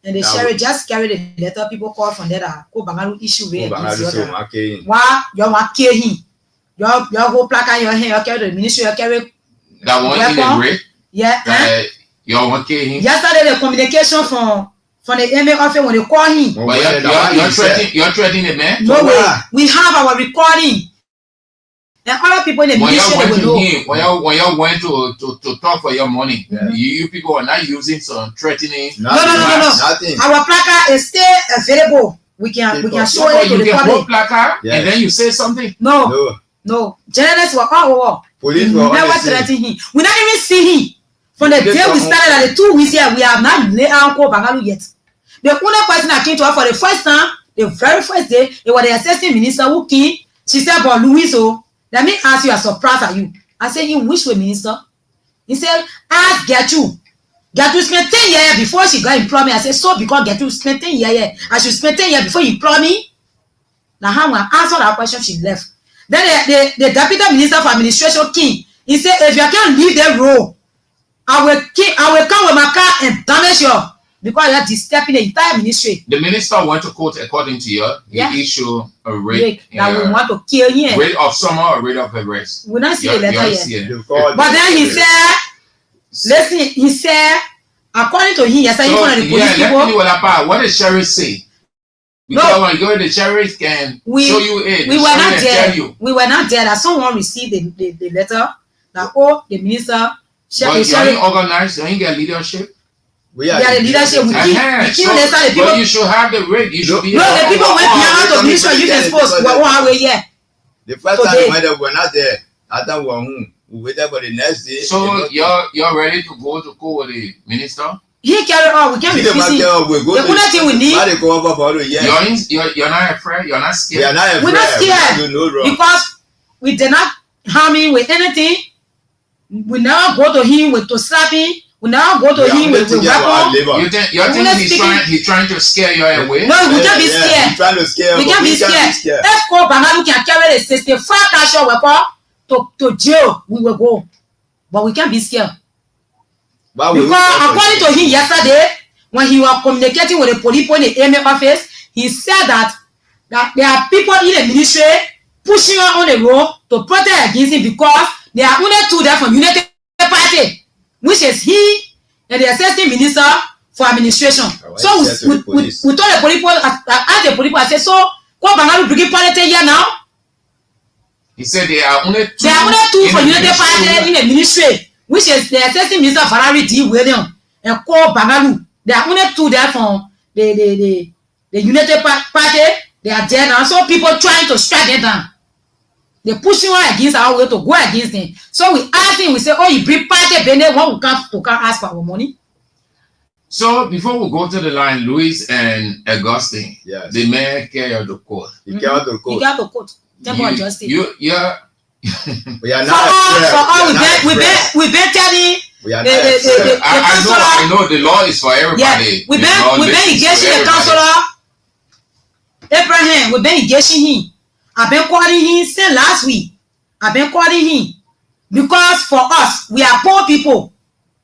And the sheriff just carried the letter. People call from there that Bangalo issue against you. Why you want to kill him? You go placard your hand. You carry the ministry. You carry that one in the break. Yeah. You're working. Yesterday, the communication from the email office when they call him. But you're threatening the man? No way. We have our recording. And other people in the ministry will know. When you went to talk for your money, you people are not using some threatening. No. Nothing. Our placard is still available. We can show it to the public. Placard and then you say something. No. Journalists were all police we were never threaten him. We not even see him. From the day we started at the 2 weeks here, we have not laid Uncle Bangalu yet. The only person that came to her for the first time, the very first day, it was the assistant minister who came. She said, "But Louis, let me ask you, a surprise at you." I said, "In which way, minister?" He said, "Ask Gertrude. Gertrude spent 10 years before she got employed me." I said, "So because Gertrude spent 10 years, I should spend 10 years before you employ me?" Now, how I answered that question, she left. Then the deputy minister for administration came. He said, "If you can't leave the role, I will come with my car and damage you because you are disturbing the entire ministry." The minister went to court according to you. He issued a rate. That we want to kill him. Rate of summer or rate of arrest. We don't see the letter yet. But then he said, listen, he said, according to him, yesterday, so, one of the police people. Let me know what the sheriff say. Because when you go to the sheriff can show you it. We were not there. We were not there. That someone received the letter that the minister. But you ain't organized, you ain't get leadership. We are the leadership. We kill the people. But you should have the rate. You should be. No, the people went behind to minister. You can suppose we were away here. The first time we were not there. After we waited for the next day. So you're ready to go to court with the minister? He carry on. We can't refuse him. The only thing we need. You're not afraid. You're not scared. We are not afraid. We're not scared because we did not harm him with anything. We now go to him to slap him. We now go to him with weapon. You think he's trying to scare you away? No, we can't be scared. He's trying to scare. We can't be scared. If Paul Bangalu can carry a 65 cash weapon to jail, we will go. But we can't be scared. Because according to him yesterday, when he was communicating with the police in the AMA office, he said that there are people in the ministry pushing on the road to protest against him because there are only two there from United Party, which is he and the assistant minister for administration. So we told the police, asked the police, I said, "So what Bangalu bringing politics here now?" He said there are only two. There are only two from United Party in the ministry, which is the assistant minister Ferrari D. William and called Bangalu. There are only two there from the United Party. They are there now. So people trying to strike them down. They're pushing one against our way to go against them. So we ask him, we say, "Oh, you bring party, Bene, when we come ask for our money." So before we go to the line, Louis and Augustine, the man carry out the court. He carry out the court. He got the court. Temple of justice. We are not. We've been telling. I know the law is for everybody. Yeah, we've been engaging the counselor. Abraham, we've been engaging him. I've been calling him since last week. I've been calling him because for us, we are poor people.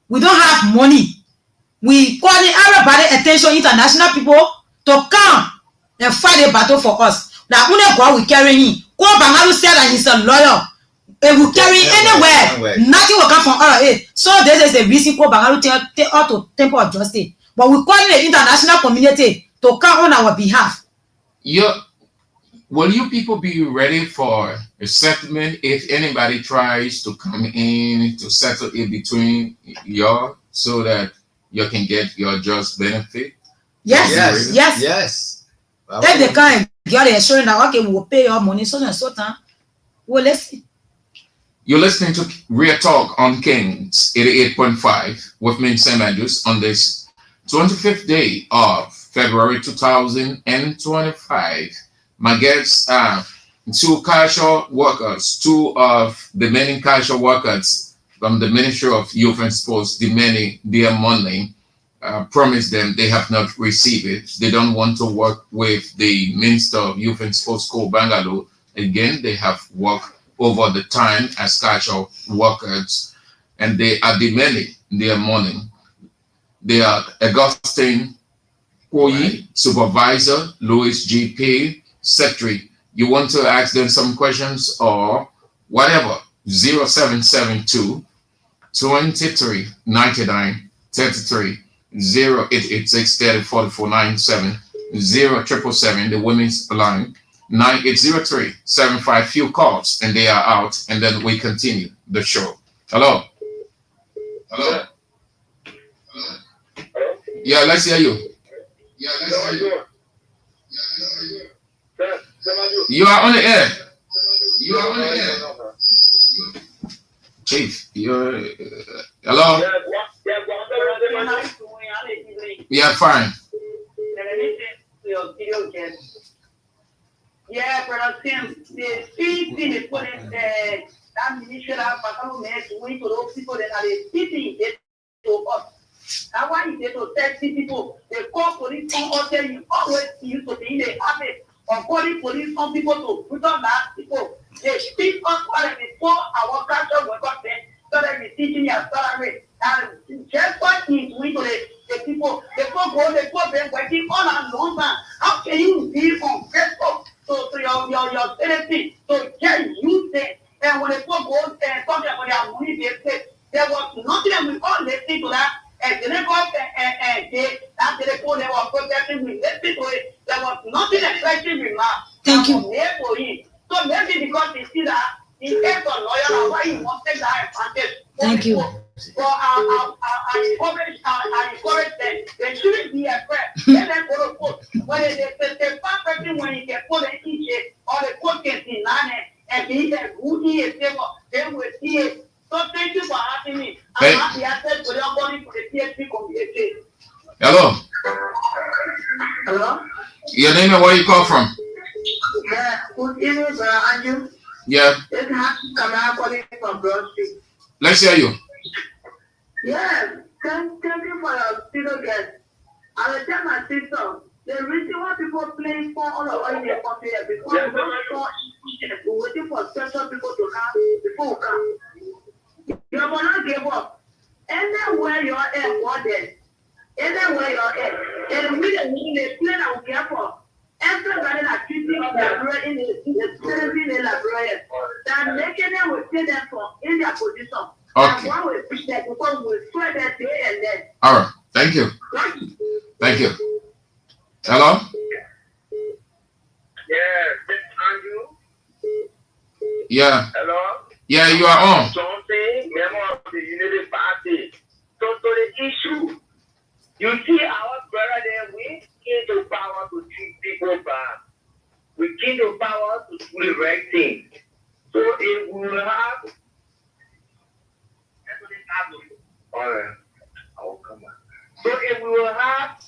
We don't have money. We calling everybody attention, international people, to come and fight a battle for us. Now, only God will carry him. Ko Bangalu said that he's a lawyer. It will carry anywhere. Nothing will come from our aid. So this is the reason Ko Bangalu take out to Temple of Justice. But we call the international community to come on our behalf. Will you people be ready for a settlement if anybody tries to come in to settle it between you so that you can get your just benefit? Yes. If they can't get the assurance that, okay, we will pay your money, so and so time, well, let's see. You're listening to Real Talk on Kings 88.5 with me, Sam Andrews, on this 25th day of February 2025. My guests are two cultural workers, two of the many cultural workers from the Ministry of Youth and Sports demanding their money. Promised them they have not received it. They don't want to work with the Minister of Youth and Sports School, Bangalore. Again, they have worked over the time as cultural workers, and they are demanding their money. They are Augustine Koyi, Supervisor, Louis G.P., Secretary. You want to ask them some questions or whatever, 0772 2399 33 0886 30 44 97 0777, the women's line 9803-75. Few calls and they are out, and then we continue the show. Hello. Hello. Yeah, let's hear you. Yeah, let's hear you. You are on the air. You are on the air. Chief, you're hello. Yeah, fine. Yeah, brother Tim, the feed they put in that ministry went to those people that are speaking to us. That's why they to text people. They call police come out there. You always used to be in the habit of calling police on people to put on that people. They speak us while before our culture was got there, so that we teaching your salary. And just what is we to the people, the people they put them working all along. How can you be on Facebook? So your therapy, so can use them. And when they go and talk about their money, they say there was nothing, and we all listen to that. And they go and they after they go, they were protecting me. Listen to it. There was nothing especially remark. Thank you. For him. So maybe because they see that he is a lawyer, and why he wants to take that advantage. Thank you. So I encourage them. They shouldn't be afraid. Let them go to court. When they find person when you can put an inch or the court can see none and be a good is they will see it. So thank you for having me. I'm happy I said for your body for the PhD community. Hello. Hello? Your name and where you call from? Yeah, good evening, brother Andrew. Yeah. It's Kamara calling from Broad Street. Let's hear you. Yes, thank you for your studio guest. I will tell my sister, the reason why people play for all of us in the country is because we're waiting for special people to come before we come. You will not give up. Anywhere you are embodied, anywhere you are and we the plan and care for everybody that treating the prayer in the citizen in the prayer, that making them will stay there for in their position. Okay. And we push that because we swear that day and then. All right. Thank you. Thank you. Hello? Yeah, Andrew. Yeah. Hello? Yeah, you are on. Something, member of the Unity Party. So to the issue, you see our brother there, we came to power to treat people bad. We came to power to do the right thing. So if we will have, alright, I will come back. So if we will have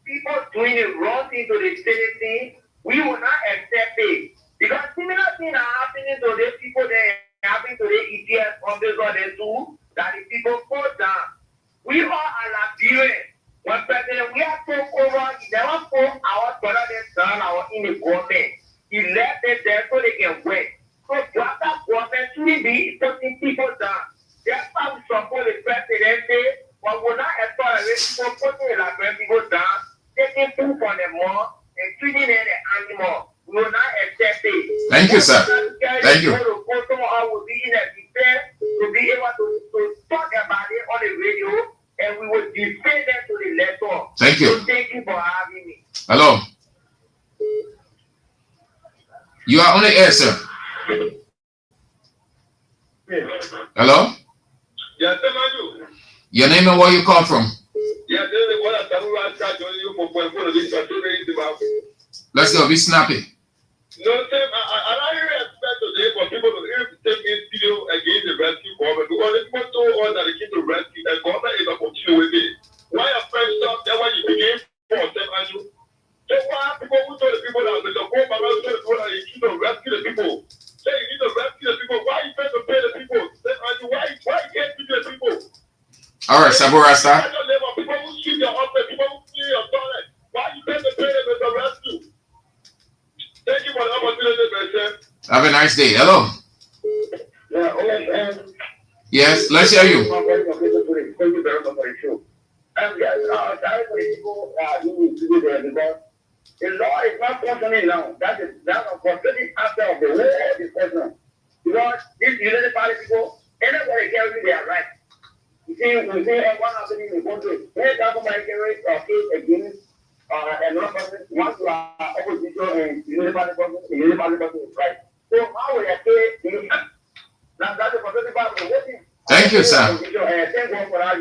people doing the wrong thing to the citizen, we will not accept it. Because similar things are happening to the people there, happening to the ETS officers or the two, that the people fall down. We all are Liberians. When President we have took over, he never put our brother down our in the government. He left it there so they can win. So what that government should be putting people down. That's why we support the president, but we're not tolerate people putting the people down, taking food from them more, and treating them as animals. We will not accept it. Thank you, sir. Thank you. I will be in a defense to be able to talk about it on the radio, and we will defend them to the letter. Thank you. So thank you for having me. Hello. You are on the air, sir. Hello? Yes, sir. Your name and where you call from? Yes, Let's go. Be snappy. No, sir, I expect today for people to take this video against the rescue government because it's not so all that they keep to rescue and government is a continue with it. Why your friends stop there when you begin for them, Andrew? So why people who told the people that the whole Baba told the people that you need to rescue the people? Say you need to rescue the people. Why you trying to pay the people? Say, Andrew, why you can't feed the people? All right, Sabu Rasta. People who shoot your husband, people who kill your toilet. Why you trying to pay them as a rescue? Thank you for the opportunity, President. Have a nice day. Hello. Yes, let's hear you. Thank you very much for the show. Yes, people there because the law is not functioning now. That's a frustrating aspect of the whole discussion. Because these United Party people, anybody tells you they are right. You see what happening in the country. When that might carry a case against another person, once you are opposition and you never person is right. So how will I say that's the positive part of voting? Thank you, sir. Thank God for that.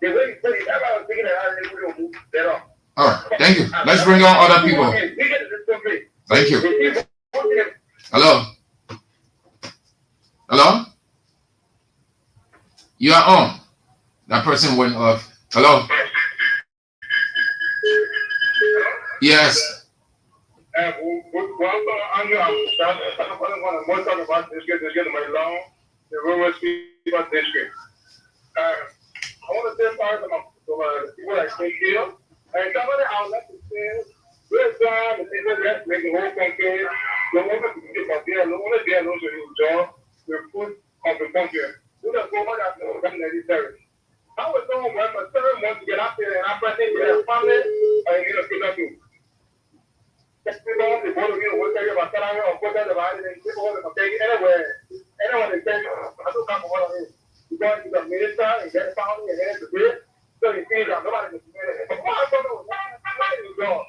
The way you put it, that's why I was thinking that I move better. All right, thank you. Let's bring on other people. Thank you. Hello. Hello? You are on. That person went off. Hello? Yes. I want to say sorry to the people that came here. And somebody I would like to say, this time, the people that make the whole country, the one that can get there, the one that they know to enjoy the food of the country. Do the former that the necessary. I was someone who for 7 months to get out there and I present their family and you know, get up to. People the board of you will tell you about salary or put that divided and people want to take anywhere. Anyone is saying, I don't come for one of you. You go into the minister and get family and then to bid. So you see that nobody is committed. But what I don't know, somebody is gone.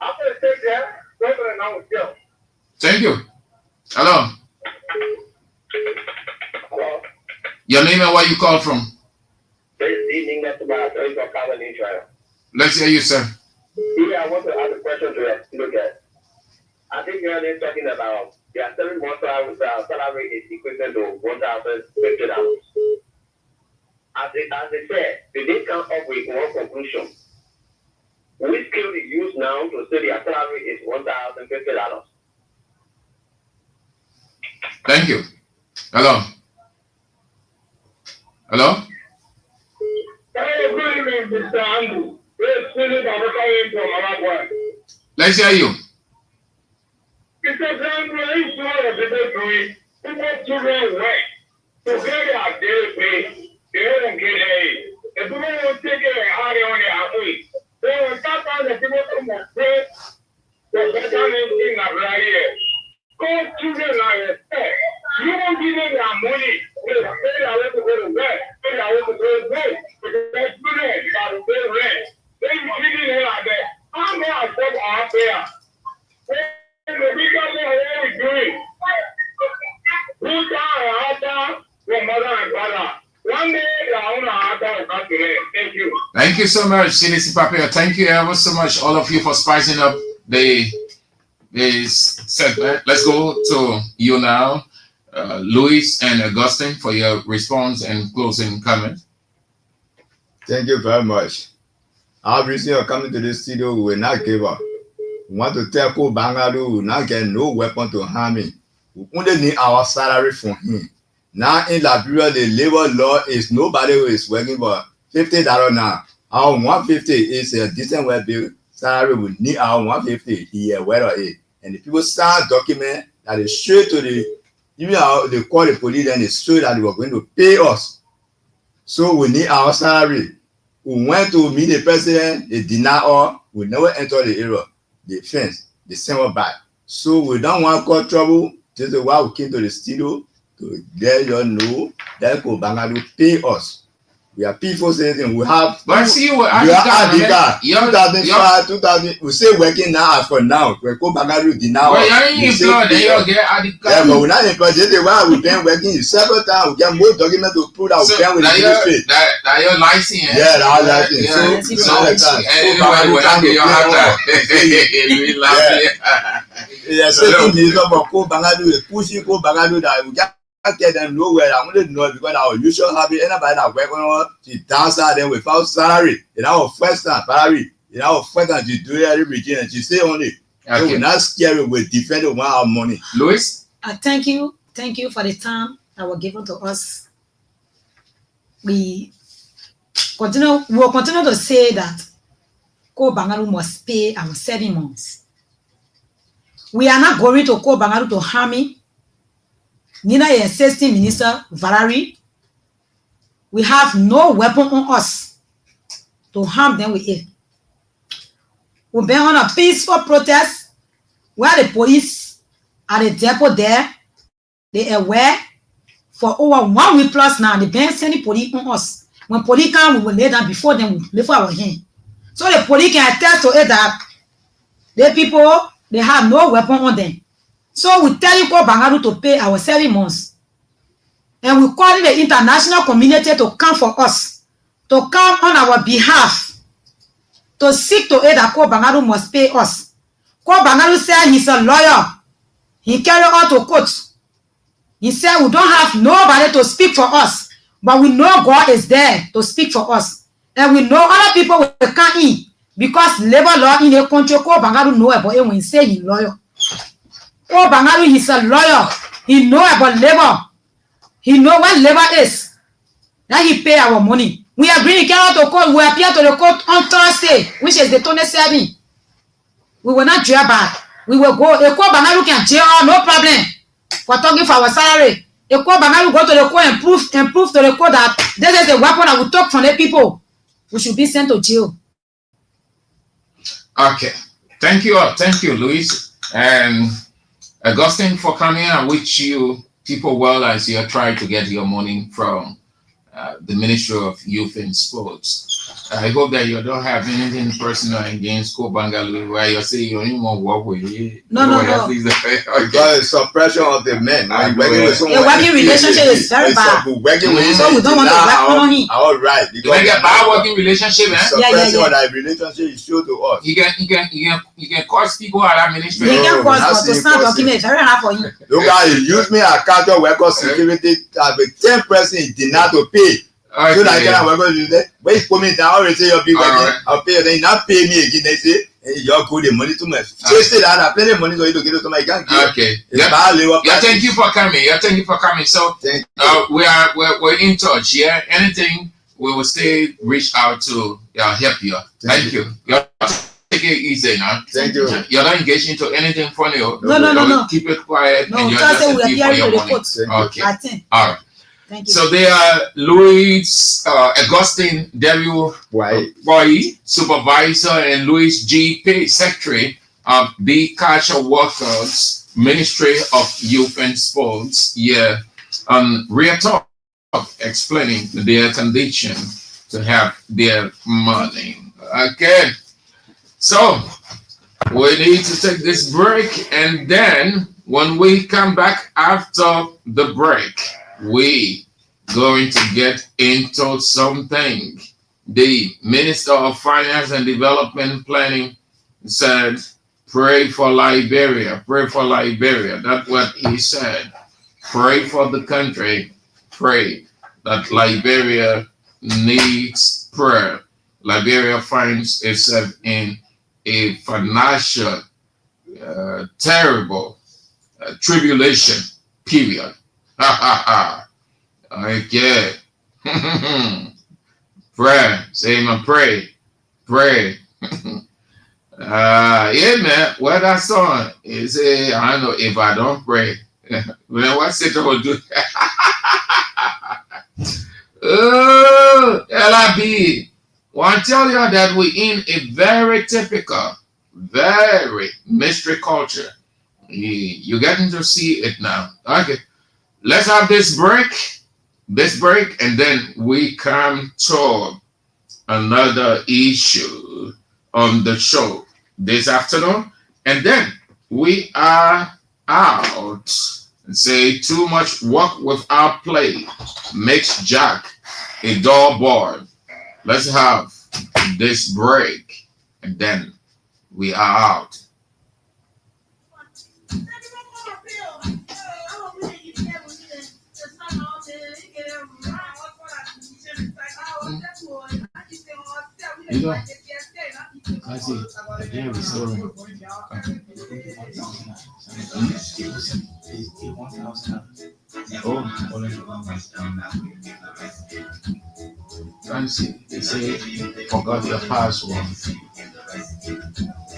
After they take that, they're going to now still. Thank you. Hello. Hello. Your name and where you call from? This evening, that's about trial. Let's hear you, sir. Yeah, I want to ask a question to look at. I think you're talking about there are 7 months salary is equivalent to $1,050. As they said, they did come up with one conclusion. We still use now to say their salary is $1,050. Thank you. Hello. Hello? Hey, good evening, Mr. Andrew. Let's hear you. Mr. Andrew, are you sure that people doing? People children work to get their daily pay. They don't get paid. If people don't take it hard on their way, they will start on the people from the state. The better thing right here. Go children like respect. You don't give them their money. They pay their way to go to bed. Pay their way to go to bed. Because students got to pay rent. They treating it like that. I'm going to accept our prayer. The because of what we're doing. Who's our your mother and father? One day, I want to come to them. Thank you. Thank you so much, CDC Papia. Thank you ever so much, all of you, for spicing up the segment. Let's go to you now, Louis and Augustine, for your response and closing comment. Thank you very much. Our reason of coming to this studio, we will not give up. We want to tell Ko Bangalu, we will not get no weapon to harm him. We only need our salary from him. Now in Liberia, the labor law is nobody who is working for $50 now. Our 150 is a decent well bill salary. We need our 150 here, where it. And the people start document that is straight to the, even how they call the police and it's straight that they were going to pay us. So we need our salary. We went to meet the president, they deny all, we never enter the area, the fence, they send us back. So we don't want to cause trouble. This is why we came to the studio to let you know that Ko Bangalu pay us. We are people citizens. We have. But I see you. We are Adika. 2005, 2000. We say working now as for now. We Ko Bangalu deny. Well, you're employed. Then you get Adika. Yeah, but we're not employed. This is why we've been working several times. We get more documents to prove that we've been with the ministry. That you're licensed. Yeah, that's licensed. So anyway, we have to pay us. Yeah, certain minister for Ko Bangalu is pushing Ko Bangalu that we get. Get them nowhere. I want to know because our usual habit, anybody that work on she dance out then without salary. In our first time, salary. In our first time, she do every region and she say only. Okay. So we're not scared. We defend our money. Louis? Thank you for the time that was given to us. We will continue to say that Ko Bangalu must pay our 7 months. We are not going to Ko Bangalu to harm him. Neither a assistant minister, Valerie. We have no weapon on us to harm them with it. We've been on a peaceful protest where the police at the depot there, they are aware for over 1 week plus now. The bank sending police on us. When police come, we will lay down before them, we lift our hand. So the police can attest to it that the people, they have no weapon on them. So we tell you, call Bangaru to pay our 7 months. And we call the international community to come for us, to come on our behalf, to seek to aid that Ko Bangaru must pay us. Ko Bangaru said he's a lawyer. He carry on to court. He said we don't have nobody to speak for us, but we know God is there to speak for us. And we know other people will come in because labor law in the country, Ko Bangaru know about it when he say he's lawyer. Ko Bangaru, he's a lawyer. He know about labor. He know what labor is. That he pay our money. We agree to carry out to court. We appear to the court on Thursday, which is the 27th. We will not jail back. We will go. A court Bangaru can jail, no problem. For talking for our salary. A court Bangaru go to the court and prove to the court that this is the weapon that will talk from the people. We should be sent to jail. Okay. Thank you, Louis. And Augustine, for coming. I wish you people well as you are trying to get your money from the Ministry of Youth and Sports. I hope that you don't have anything personal against Ko Bangaru where you say you don't want to work with you. No. Because it's suppression of the men. A working relationship is very bad. So we don't want to work on him. All right. You make a bad working relationship, eh? Suppressing of that relationship is show to us. You can cause people out of ministry. He can cause, but to start document very hard for him. Look how he used me as casual worker security as a 10% is denied to pay. Okay. So that I can work with you. When you put me down, I already say you'll be working. I'll pay you. Then you not pay me again. They say you're good. The money too much. So say that I plenty of money for you to give it to my gang. Okay. Thank you for coming. So we're in touch. Yeah. Anything we will stay reach out to help you. Thank you. Take it easy now. Thank you. You're not engaged into anything funny. No. Keep it quiet. No, and you're just just we happy are for here your to money. report. Okay. All right. Thank you. So they are Louis Augustine W. Boy, supervisor, and Louis G. P. secretary of the Culture Workers Ministry of Youth and Sports. Yeah, Real Talk explaining their condition to have their money. Okay, so we need to take this break, and then when we come back after the break, we going to get into something. The Minister of Finance and Development Planning said, pray for Liberia. Pray for Liberia. That's what he said. Pray for the country. Pray that Liberia needs prayer. Liberia finds itself in a financial terrible tribulation period. Okay. Prayer. Say my pray. Yeah, man. What that song is, I don't know if I don't pray. Man, what's it gonna do? Oh, LIB. Want to tell you that we're in a very typical, very mystery culture. You're getting to see it now. Okay. Let's have this break, and then we come to another issue on the show this afternoon. And then we are out. And say too much work without play makes Jack a dull boy. Let's have this break, and then we are out. You know, I see. Again, restoring. Don't see. They say forgot your password.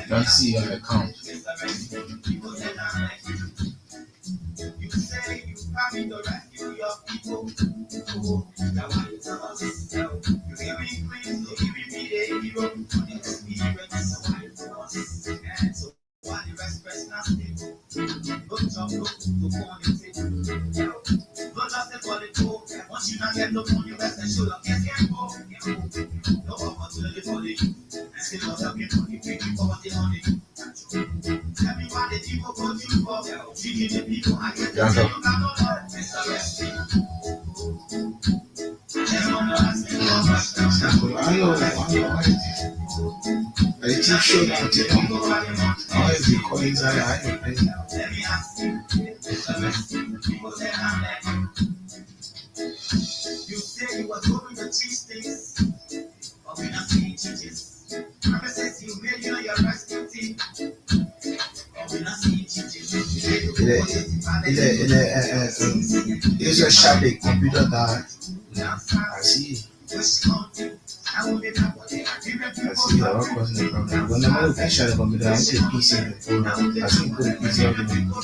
Don't see your account. It's a shabby computer that I see. I see that what causing the problem. When I'm looking at the computer, I see a PC in the phone. I see put a PC on the computer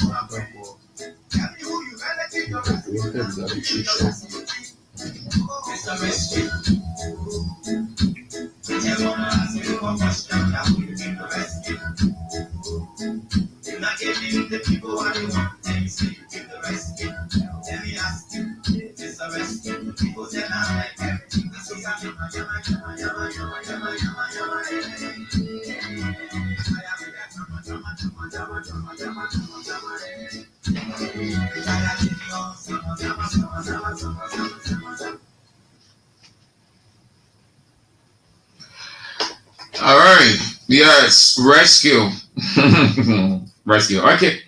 All right. Yes, rescue. Rescue. Okay.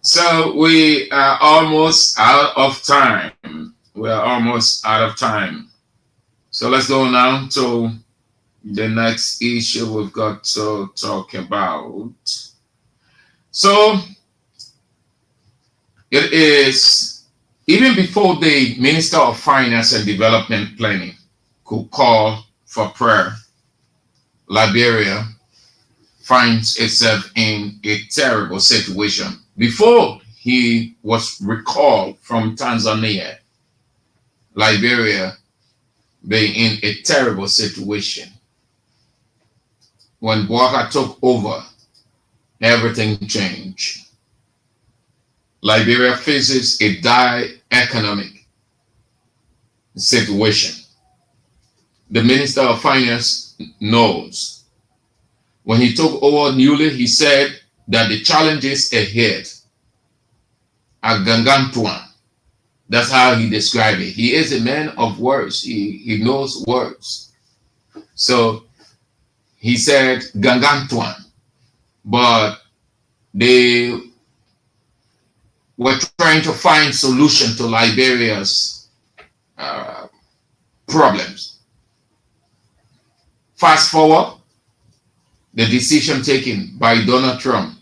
So we are almost out of time. We are almost out of time. So let's go now to the next issue we've got to talk about. So it is even before the Minister of Finance and Development Planning could call for prayer, Liberia finds itself in a terrible situation. Before he was recalled from Tanzania, Liberia being in a terrible situation. When Bouaka took over, everything changed. Liberia faces a dire economic situation. The Minister of Finance knows. When he took over newly, he said that the challenges ahead are gangantuan. That's how he described it. He is a man of words. He knows words. So he said gangantuan, but they were trying to find solution to Liberia's problems. Fast forward, the decision taken by Donald Trump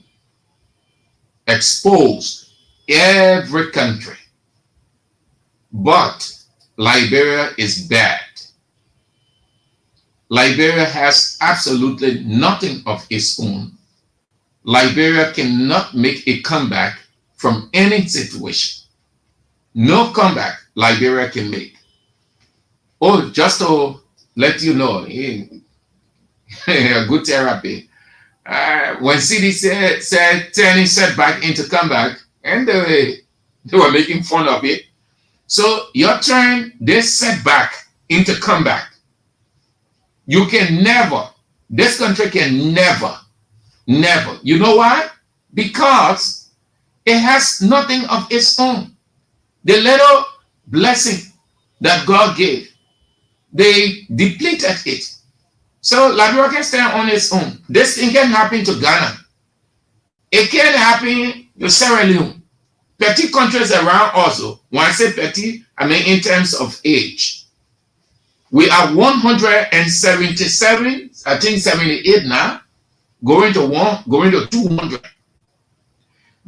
exposed every country, but Liberia is bad. Liberia has absolutely nothing of its own. Liberia cannot make a comeback from any situation. No comeback Liberia can make. Oh, just to let you know, a good therapy. When CD said turning setback into comeback, and they were making fun of it. So your turn this setback into comeback. You can never, this country can never. You know why? Because it has nothing of its own. The little blessing that God gave, they depleted it. So Liberia can stand on its own. This thing can happen to Ghana. It can happen to Sierra Leone. Petty countries around also. When I say petty, I mean in terms of age. We are 177, I think 78 now, going to 200.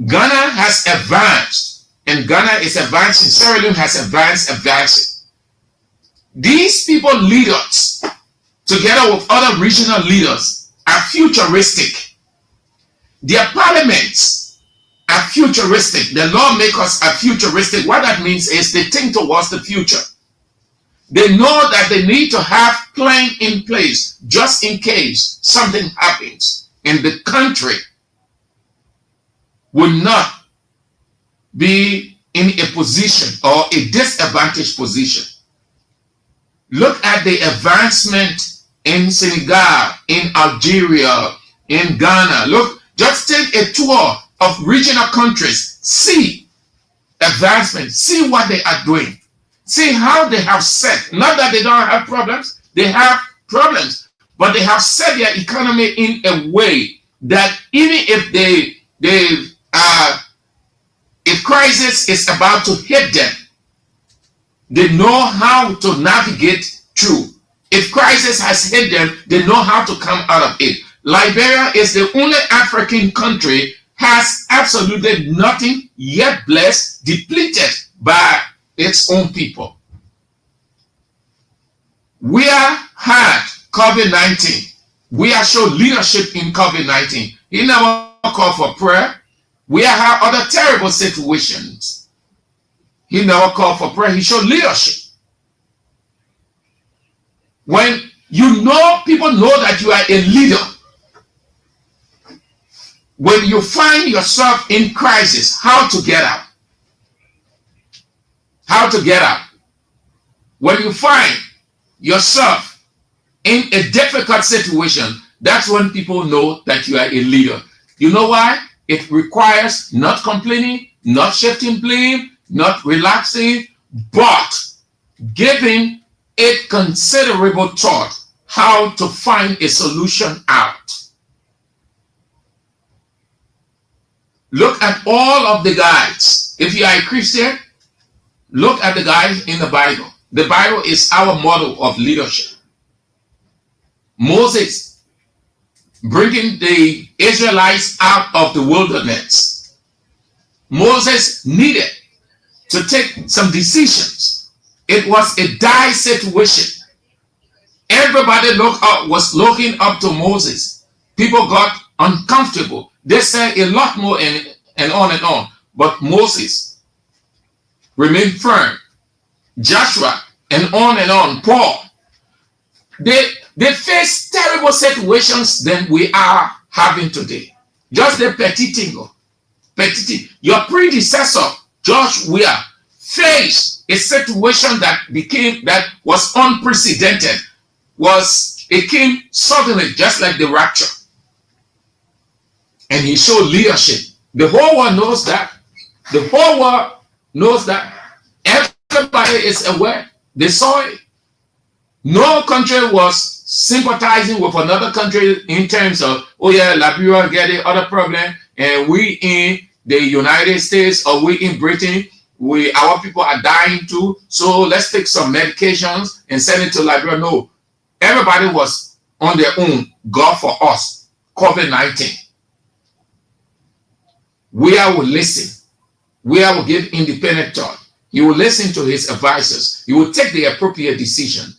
Ghana has advanced, and Ghana is advancing. Sierra Leone has advancing. These people lead us, together with other regional leaders, are futuristic. Their parliaments are futuristic. The lawmakers are futuristic. What that means is they think towards the future. They know that they need to have plan in place just in case something happens and the country will not be in a position or a disadvantaged position. Look at the advancement in Senegal, in Algeria, in Ghana. Look, just take a tour of regional countries. See advancement. See what they are doing. See how they have set. Not that they don't have problems. They have problems, but they have set their economy in a way that even if if crisis is about to hit them, they know how to navigate through. If crisis has hit them, they know how to come out of it. Liberia is the only African country has absolutely nothing, yet blessed, depleted by its own people. We are had COVID-19. We are shown leadership in COVID-19. He never called for prayer. We have had other terrible situations. He never called for prayer. He showed leadership. When you know, people know that you are a leader. When you find yourself in crisis, how to get out. How to get out. When you find yourself in a difficult situation, that's when people know that you are a leader. You know why? It requires not complaining, not shifting blame, not relaxing, but giving it considerable thought how to find a solution out. Look at all of the guides. If you are a Christian, look at the guides in the Bible. The Bible is our model of leadership. Moses bringing the Israelites out of the wilderness. Moses needed to take some decisions. It was a dire situation. Everybody was looking up to Moses. People got uncomfortable. They said a lot more and on and on. But Moses remained firm. Joshua and on. Paul. They faced terrible situations than we are having today. Just the petit thing. Your predecessor, Joshua, faced a situation that was unprecedented. It came suddenly, just like the rapture. And he showed leadership. The whole world knows that. The whole world knows that. Everybody is aware. They saw it. No country was sympathizing with another country in terms of, oh yeah, Liberia getting other problem, and we in the United States or we in Britain, our people are dying too, so let's take some medications and send it to Liberia. No, everybody was on their own. God for us, COVID-19. We will listen. We will give independent thought. You will listen to his advisors. You will take the appropriate decision.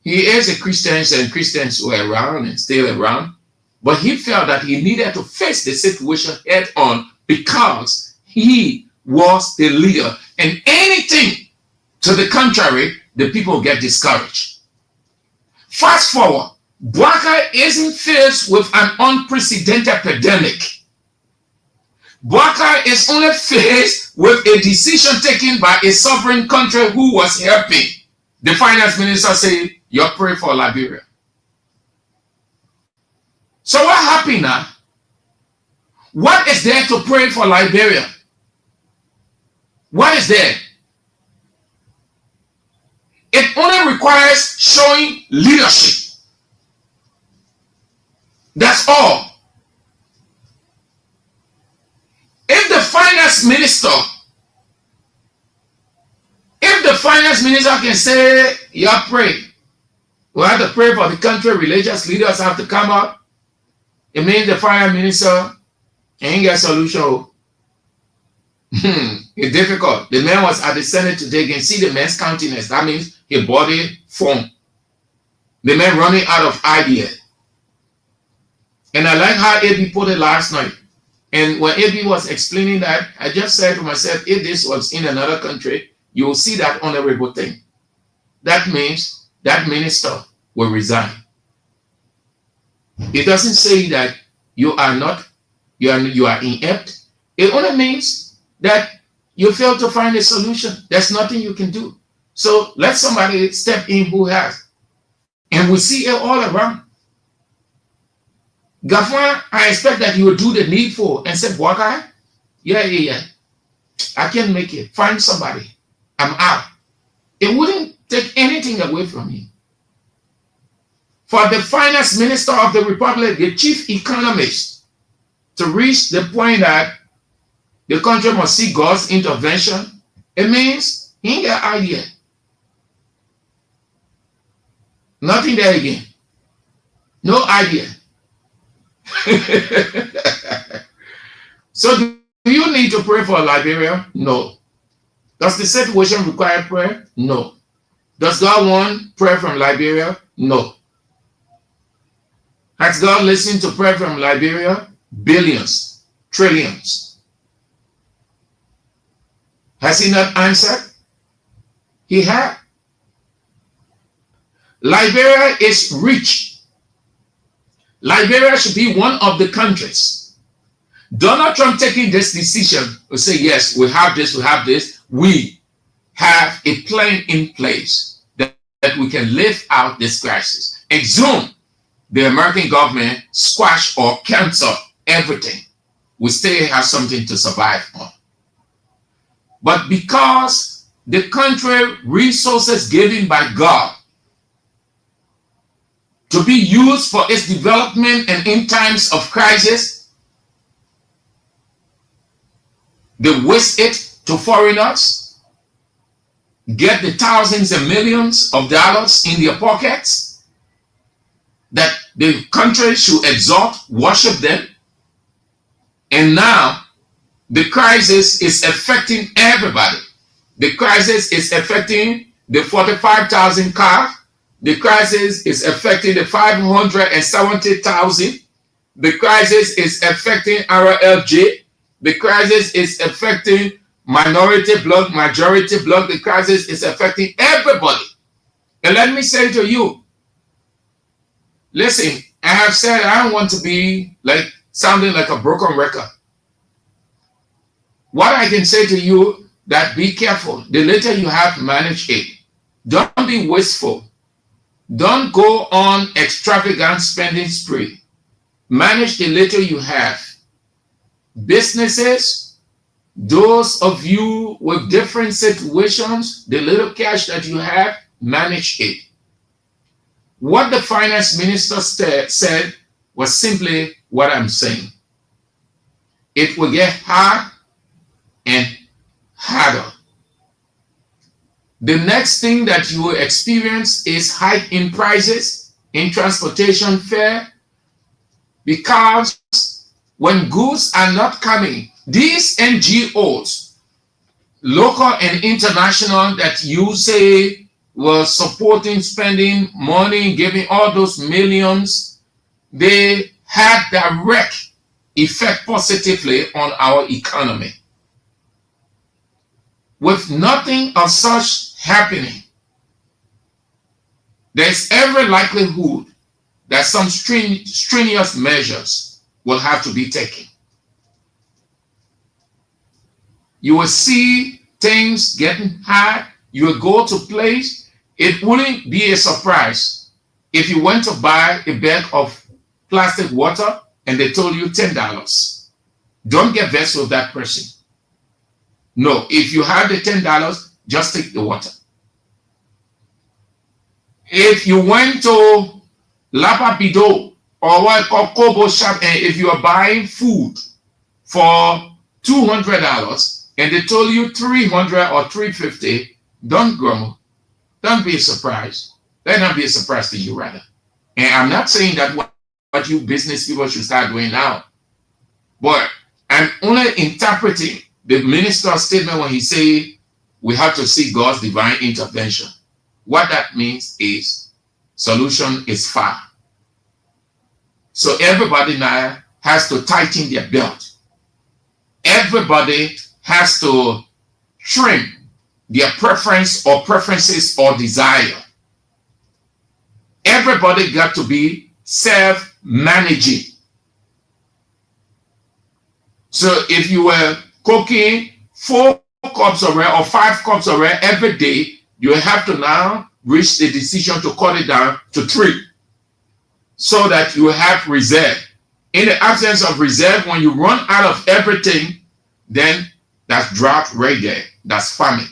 He is a Christian, and Christians were around and still around, but he felt that he needed to face the situation head on because he was the leader. And anything to the contrary, the people get discouraged. Fast forward, Bwaka isn't faced with an unprecedented pandemic. Bwaka is only faced with a decision taken by a sovereign country who was helping. The finance minister said, "You pray for Liberia." So what happened now? What is there to pray for Liberia? What is there? It only requires showing leadership. That's all. If the finance minister can say, "You pray," we have to pray for the country, religious leaders have to come up. It means the finance minister ain't get a solution. It's difficult. The man was at the Senate today. You can see the man's countenance. That means his body formed. The man running out of ideas. And I like how AB put it last night. And when AB was explaining that, I just said to myself, if this was in another country, you will see that honorable thing. That means that minister will resign. It doesn't say that you are inept. It only means that You fail to find a solution. There's nothing you can do. So let somebody step in who has. And we see it all around. Gafwan, I expect that you will do the needful and say, Waka, yeah. I can't make it. Find somebody. I'm out. It wouldn't take anything away from you. For the finance minister of the republic, the chief economist, to reach the point that the country must see God's intervention, it means he ain't got idea. Nothing there again. No idea. So do you need to pray for Liberia? No. Does the situation require prayer? No. Does God want prayer from Liberia? No. Has God listened to prayer from Liberia? Billions, trillions. Has he not answered? He had. Liberia is rich. Liberia should be one of the countries. Donald Trump taking this decision will say, yes, we have this. We have a plan in place that we can live out this crisis. Exhume the American government, squash or cancel everything. We still have something to survive on. But because the country resources given by God to be used for its development and in times of crisis, they waste it to foreigners, get the thousands and millions of dollars in their pockets, that the country should exalt, worship them. And now the crisis is affecting everybody. The crisis is affecting the 45,000 cars. The crisis is affecting the 570,000. The crisis is affecting RLJ. The crisis is affecting minority bloc, majority bloc. The crisis is affecting everybody. And let me say to you, listen, I have said I don't want to be like sounding like a broken record. What I can say to you, that be careful. The later you have managed it, don't be wasteful. Don't go on extravagant spending spree. Manage the little you have. Businesses, those of you with different situations, the little cash that you have, manage it. What the finance minister said was simply what I'm saying. It will get hard and harder. The next thing that you will experience is hike in prices in transportation fare, because when goods are not coming, these NGOs, local and international, that you say were supporting, spending money, giving all those millions, they had direct effect positively on our economy. With nothing of such happening, there's every likelihood that some strenuous measures will have to be taken. You will see things getting high. You will go to place. It wouldn't be a surprise if you went to buy a bag of plastic water and they told you $10. Don't get vexed with that person. No, if you have the $10, just take the water. If you went to Lapa Bido or what called Kobo shop, and if you are buying food for $200 and they told you $300 or $350, don't grumble. Don't be surprised. Let not be a surprise to you, rather. And I'm not saying that what you business people should start doing now, but I'm only interpreting the minister's statement when he said we have to see God's divine intervention. What that means is solution is far. So everybody now has to tighten their belt. Everybody has to trim their preference or preferences or desire. Everybody got to be self-managing. So if you were cooking, focus cups of red or 5 cups of red every day, you have to now reach the decision to cut it down to 3 so that you have reserve. In the absence of reserve, when you run out of everything, then that's drought right there. That's famine.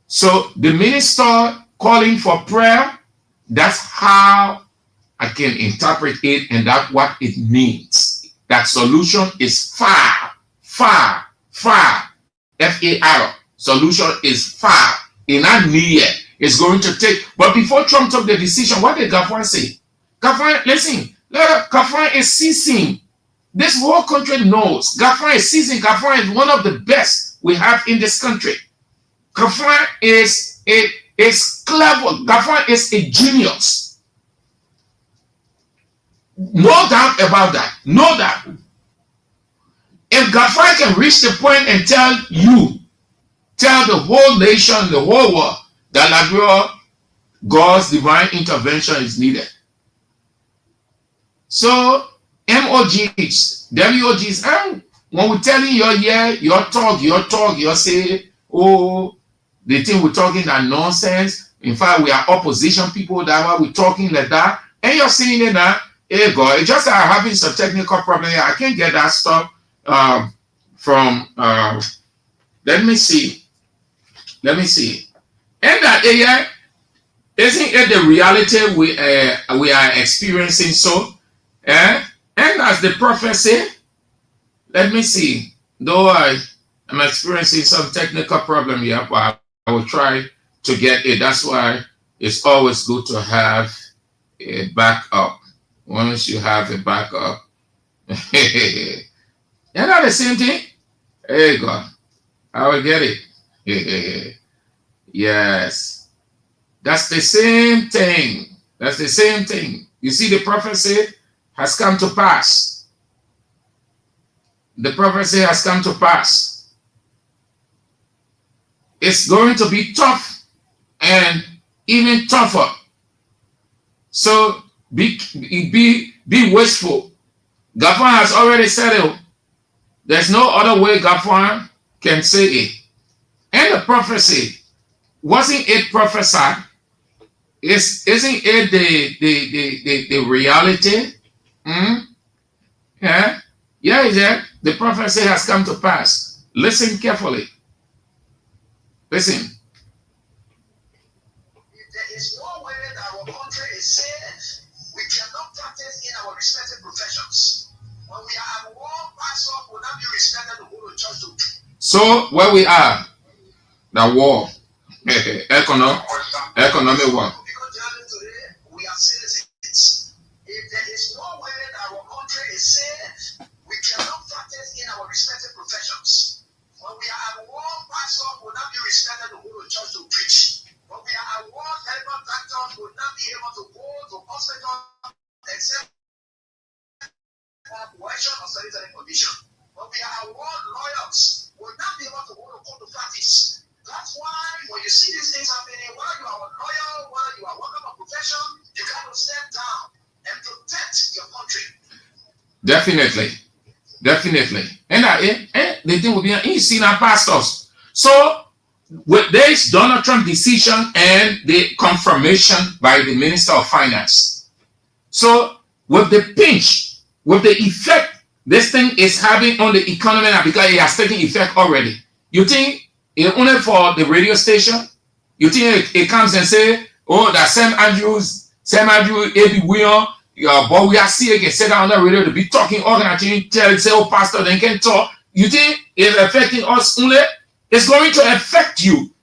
So the minister calling for prayer, that's how I can interpret it, and that's what it means. That solution is far, far, far. F-A-R. Solution is far. In not near. It's going to take. But before Trump took the decision, what did Gafwan say? Gafwan, listen. Gafwan is ceasing. This whole country knows. Gafwan is ceasing. Gafwan is one of the best we have in this country. Gafwan is clever. Gafwan is a genius. No doubt about that. No doubt. If Gafwan can reach the point and tell the whole nation, the whole world, that Liberia, God's divine intervention is needed. So, MOGs, WOGs, and when we're telling you here, your talk, you say, oh, they think we're talking that nonsense. In fact, we are opposition people, that's why we're talking like that. And you're saying it now, hey God, it's just that I'm having some technical problem here. I can't get that stuff from, let me see. And that area, isn't it the reality we are experiencing so? And as the prophet said, let me see. Though I'm experiencing some technical problem here, but I will try to get it. That's why it's always good to have a backup. Once you have a backup, you're not the same thing. Hey God, I will get it. Yes, that's the same thing. That's the same thing. You see, the prophecy has come to pass. The prophecy has come to pass. It's going to be tough and even tougher. So be wasteful. Gafwan has already said it. There's no other way Gafwan can say it. And the prophecy, wasn't it prophesied? Isn't it the reality? Yeah. The prophecy has come to pass. Listen carefully. Listen. If there is no way that our country is saved, we cannot practice in our respective professions. When we are at war, pastor will not be respected to go to church to. So where we are, the war, economic war. Today, we are citizens. If there is no way that our country is saved, we cannot practice in our respective professions. When we are at war, pastor will not be respected to go to church to preach. When we are at war, medical doctors will not be able to go to hospital except for coercion or sanitary condition. When we are at war, lawyers will not be able to go to court to practice. That's why when you see these things happening, whether you are a lawyer, whether you are working on profession, you got to step down and protect your country. Definitely. And the thing will be in senior pastors. So with this Donald Trump decision and the confirmation by the Minister of Finance. So with the pinch, with the effect this thing is having on the economy now, because it has taken effect already. You think it's only for the radio station? You think it comes and say, oh, that Sam Andrews, A.B. William, but we are seeing can sit down on the radio to be talking, organizing, tell, say, oh, pastor, then can talk. You think it's affecting us only? It's going to affect you.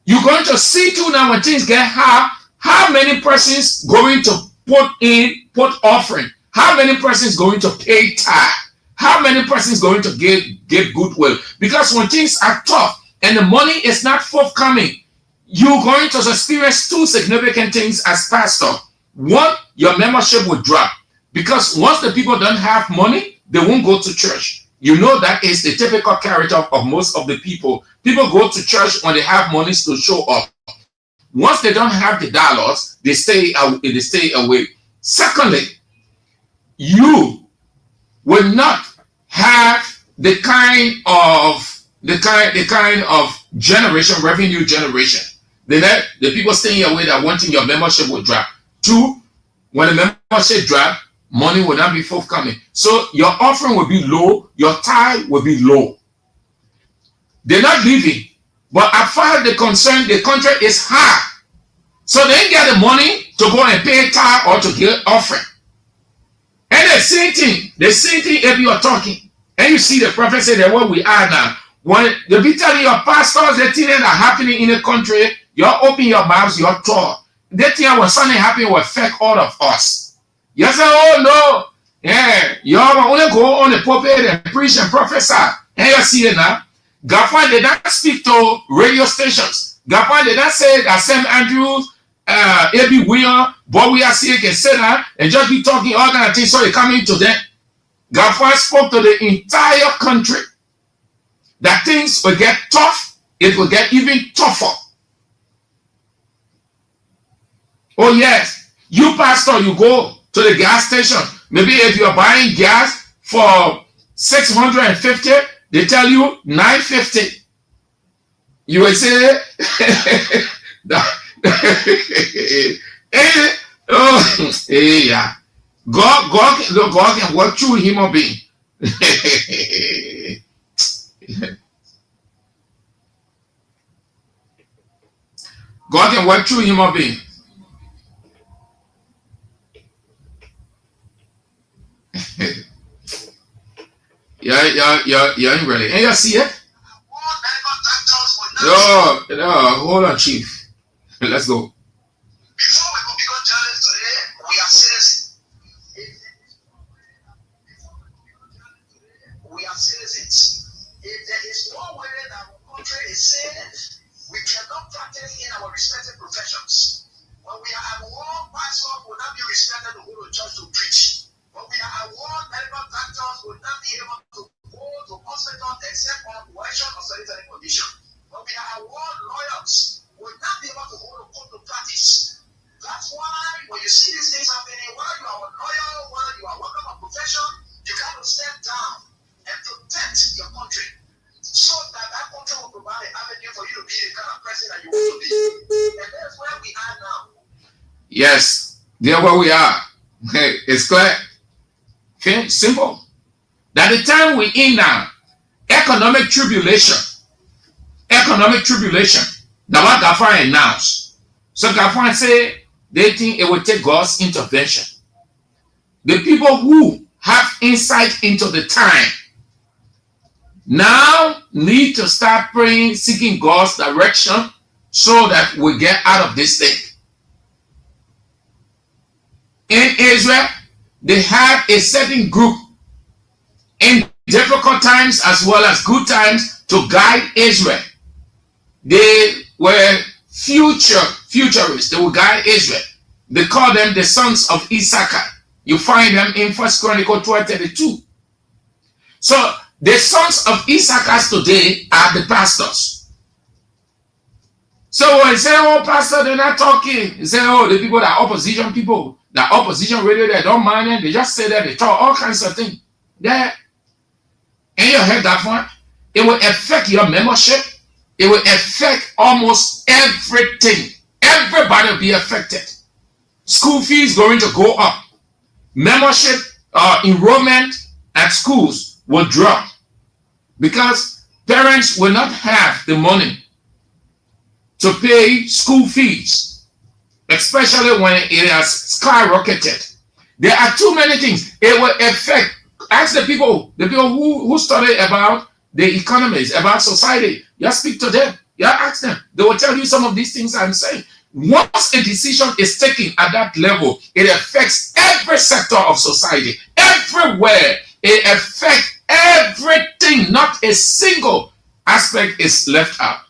You're going to see too now when things get hard, how many persons going to put offering? How many persons going to pay tithe? How many persons going to give goodwill? Because when things are tough and the money is not forthcoming, you're going to experience two significant things as pastor. One, your membership will drop. Because once the people don't have money, they won't go to church. You know that is the typical character of most of the people. People go to church when they have money to show up. Once they don't have the dollars, they stay away. Secondly, you will not have the kind of the kind of generation, revenue generation. The people staying away that wanting your membership will drop. 2, when the membership drop, money will not be forthcoming. So your offering will be low, your tithe will be low. They're not leaving, but as far as they're concerned, the contract is high. So they ain't get the money to go and pay tithe or to get offering. And the same thing if you are talking, and you see the prophet say that what we are now, when they be telling your pastors the things that are happening in the country, you open your mouths, you're taught. That thing was something happening will affect all of us. You say, oh no, yeah, you only go on the pulpit and preach and prophesy. And you see it now. God did not speak to radio stations. God did not say that St. Andrews, A.B. William, but we are seeing can sit down and just be talking all kind of things, so they coming to them. God spoke to the entire country that things will get tough, it will get even tougher. Oh yes, you pastor, you go to the gas station. Maybe if you're buying gas for 650, they tell you 950. You will say, yeah. God can work through human being. God can work through human being. You ain't ready. And you see it? No, hold on, Chief. Let's go. Before we become journalists today, we are citizens. We are citizens. If there is no way that our country is safe, we cannot practice in our respective professions. When we are at war, pastors will not be respected to go to church to preach. When we are at war, medical doctors will not be able to go to hospitals except on coercion or sanitary condition. When we are at war, lawyers will not be able to go to court to practice. That's why when you see these things happening, whether you are a lawyer, whether you are working on profession, you got to step down and protect your country so that that country will provide an avenue for you to be the kind of person that you want to be. And that's where we are now. Yes, there where we are. It's clear. Okay, simple. That the time we're in now, economic tribulation. That's what Gafan announced. So Gafan say they think it will take God's intervention. The people who have insight into the time now need to start praying, seeking God's direction so that we get out of this thing. In Israel, they had a certain group in difficult times as well as good times to guide Israel. They were futurists. They will guide Israel. They call them the sons of Issachar. You find them in 1 Chronicles 12:32. So the sons of Issachar today are the pastors. So when you say, oh, pastor, they're not talking. You say, oh, the people that are opposition people, that opposition radio, they don't mind it. They just say that they talk all kinds of things. Yeah. And you heard that one? It will affect your membership. It will affect almost everything. Everybody will be affected. School fees going to go up. Membership, enrollment at schools will drop because parents will not have the money to pay school fees, especially when it has skyrocketed. There are too many things. It will affect. Ask the people who study about the economies, about society. You speak to them. You ask them. They will tell you some of these things I'm saying. Once a decision is taken at that level, it affects every sector of society. Everywhere. It affects everything. Not a single aspect is left out.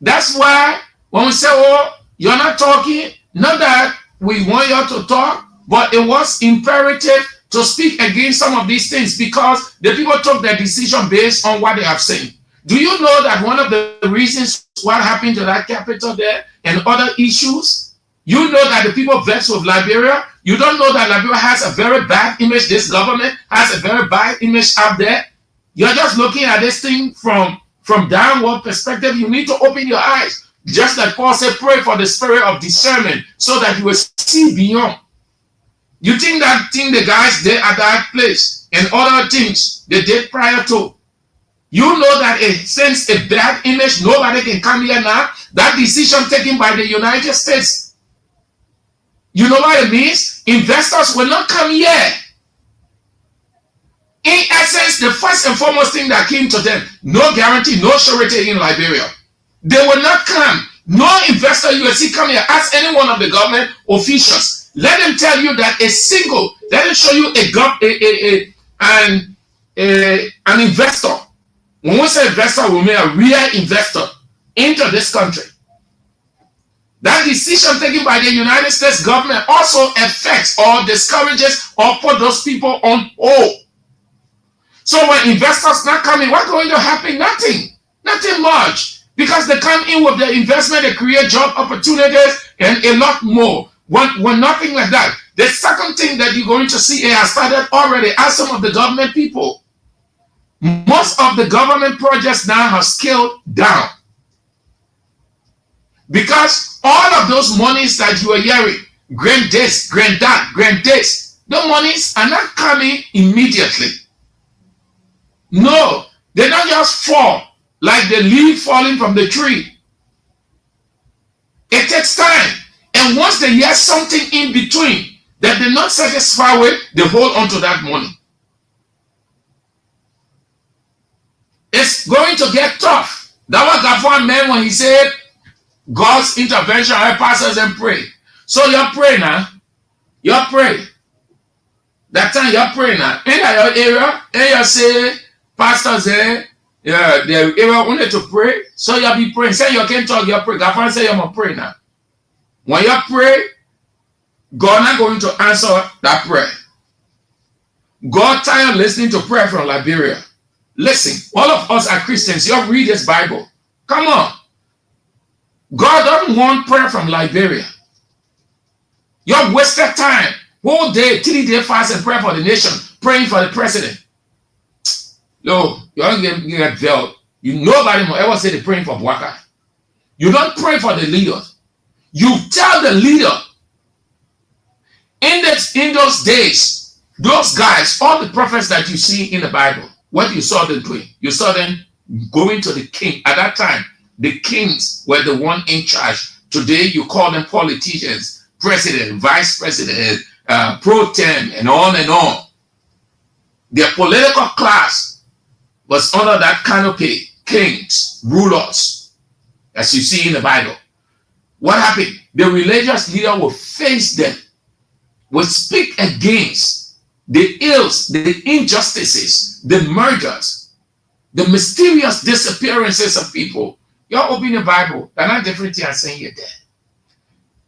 That's why when we say, oh, you're not talking, not that we want you to talk, but it was imperative to speak against some of these things because the people took their decision based on what they have seen. Do you know that one of the reasons what happened to that capital there and other issues, you know that the people vexed with Liberia, you don't know that Liberia has a very bad image, this government has a very bad image out there. You're just looking at this thing from from downward perspective, you need to open your eyes. Just like Paul said, pray for the spirit of discernment so that you will see beyond. You think that thing the guys did at that place and other things they did prior to, you know that it sends a bad image. Nobody can come here now. That decision taken by the United States, you know what it means? Investors will not come here. In essence, the first and foremost thing that came to them, no guarantee, no surety in Liberia. They will not come. No investor you will see come here. Ask any one of the government officials. Let them tell you that let them show you an investor. When we say investor, we mean a real investor into this country. That decision taken by the United States government also affects or discourages or put those people on hold. So when investors not coming, what's going to happen? Nothing much. Because they come in with the investment, they create job opportunities and a lot more. When nothing like that. The second thing that you're going to see, it has started already. Ask some of the government people. Most of the government projects now have scaled down. Because all of those monies that you are hearing, grant this, grant that, grant this, the monies are not coming immediately. No, they don't just fall like the leaf falling from the tree. It takes time. And once they hear something in between that they're not satisfied with, they hold on to that money. It's going to get tough. That was Gafon man when he said, God's intervention, I pastors and pray. So you're praying now. You're praying. That time you're praying now. In your area, and you say, pastors there, they ever wanted to pray. So you'll be praying. Say you can't talk, you pray. Gafon say you're going to pray now. When you pray, God not going to answer that prayer. God tired listening to prayer from Liberia. Listen, all of us are Christians. You read this Bible. Come on. God doesn't want prayer from Liberia. You have wasted time. Whole day, 3-day fast and prayer for the nation, praying for the president. No, you don't get veiled. Nobody will ever say they're praying for Bwaka. You don't pray for the leaders. You tell the leader. In those days, those guys, all the prophets that you see in the Bible, what you saw them doing, you saw them going to the king. At that time, the kings were the one in charge. Today, you call them politicians, president, vice president, pro tem, and on and on. Their political class was under that canopy, kings, rulers, as you see in the Bible. What happened? The religious leader will face them, will speak against the ills, the injustices, the murders, the mysterious disappearances of people. You're opening the Bible. They're not different things I'm saying you're dead.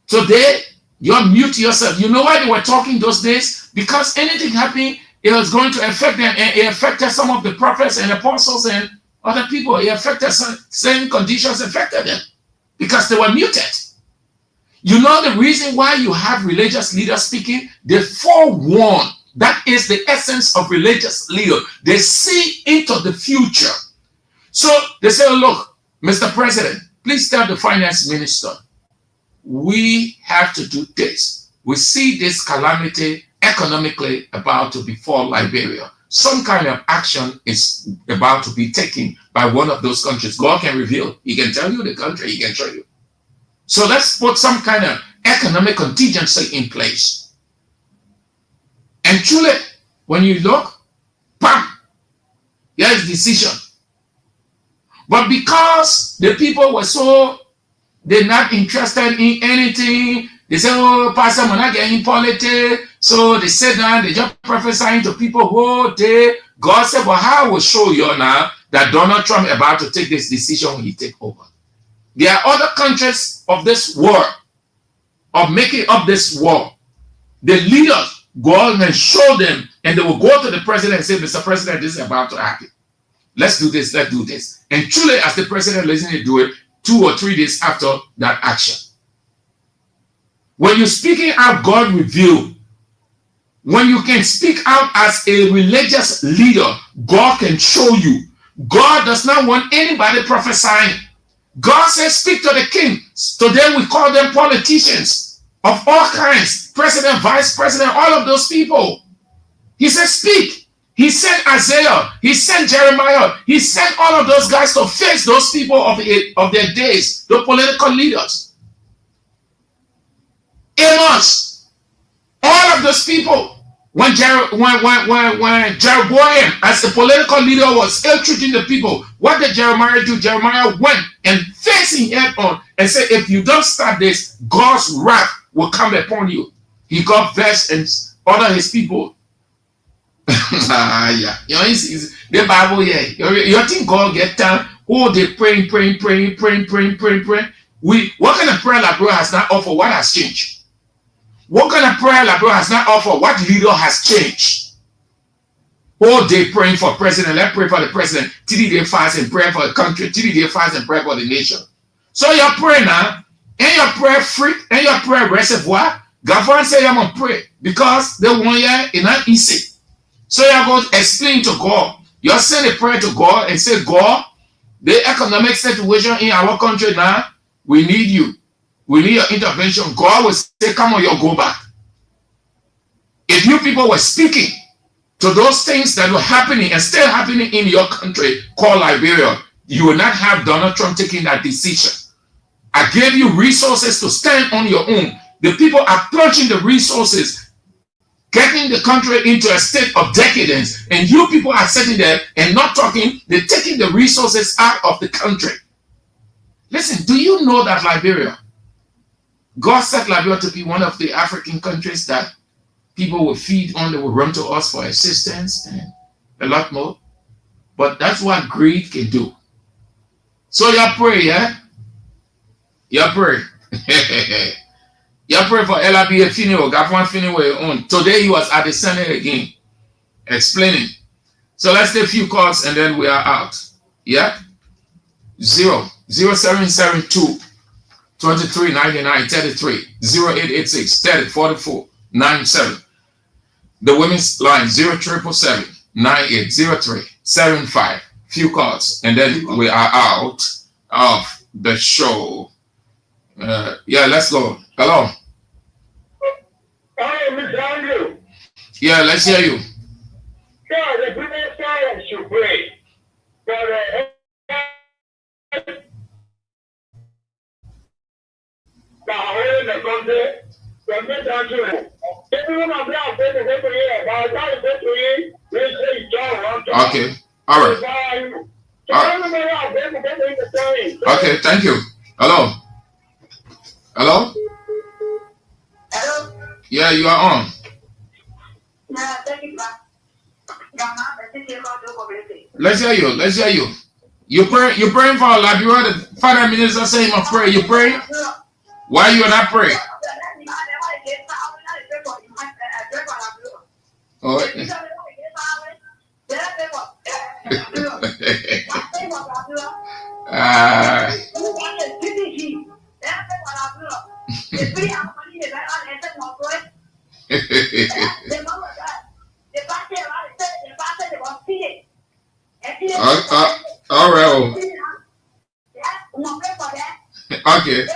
Today, you're mute yourself. You know why they were talking those days? Because anything happening, it was going to affect them. And it affected some of the prophets and apostles and other people. It affected same conditions affected them because they were muted. You know the reason why you have religious leaders speaking? They forewarn. That is the essence of religious leader. They see into the future. So they say, look, Mr. President, please tell the finance minister, we have to do this. We see this calamity economically about to befall Liberia. Some kind of action is about to be taken by one of those countries. God can reveal. He can tell you the country. He can show you. So let's put some kind of economic contingency in place. And truly, when you look, bam, here's decision. But because the people were they're not interested in anything, they say, oh, Pastor, we're not getting politics. So they sit down, they just prophesying to people whole day. God said, well, I will show you now that Donald Trump is about to take this decision when he take over. There are other countries of this world, of making up this war. The leaders go out and show them, and they will go to the president and say, Mr. President, this is about to happen. Let's do this, let's do this. And truly, as the president listening to do it, 2 or 3 days after that action. When you're speaking out, God reveal. When you can speak out as a religious leader, God can show you. God does not want anybody prophesying. God says, speak to the king. Today we call them politicians of all kinds, president, vice president, all of those people. He said, speak. He sent Isaiah. He sent Jeremiah. He sent all of those guys to face those people of their days, the political leaders. Amos, all of those people. When Jeroboam, as a political leader, was ill-treating the people, what did Jeremiah do? Jeremiah went and facing head on and said, if you don't stop this, God's wrath will come upon you. He got vexed and ordered his people. Yeah. You know, the Bible, yeah. You think God get time? Oh, they praying. What kind of prayer Labro has not offered? What has changed? What kind of prayer Labro has not offered? What leader has changed? All day praying for president. Let's pray for the president. Till they fast and pray for the country. Till they fast and pray for the nation. So your prayer now, and your prayer freak, and your prayer reservoir, government say I'm going to pray. Because the 1 year is not easy. So you're going to explain to God. You send a prayer to God and say, God, the economic situation in our country now, we need you. We need your intervention. God will say, come on, you'll go back. If you people were speaking to those things that were happening and still happening in your country called Liberia, you will not have Donald Trump taking that decision. I gave you resources to stand on your own. The people are plunging the resources, getting the country into a state of decadence, and you people are sitting there and not talking. They're taking the resources out of the country. Listen, do you know that Liberia, God set Liberia to be one of the African countries that people will feed on, they will run to us for assistance and a lot more. But that's what greed can do. So you pray, yeah? You pray. You pray for LRBA Finiwo, Gafwan Finiwo on. Today he was at the Senate again, explaining. So let's take a few calls and then we are out. Yeah? 0772 2399 33 0886 30 44 97. The women's line 0777 9803 75. Few calls and then we are out of the show. Yeah, let's go. Hello. Hi, Mr. Andrew. Yeah, let's hear you. Sir, the people should pray for the in the country, from this country. Everyone of them are going to go to here. By the time they go to here, they say John. Okay. All right. Okay, thank you. Hello. Hello? Hello? Yeah, you are on. Yeah, thank you, Let's hear you. Let's hear you. You're praying for Liberia. The Father Minister saying a prayer. You pray? Why you not pray? Oh. All right. Okay.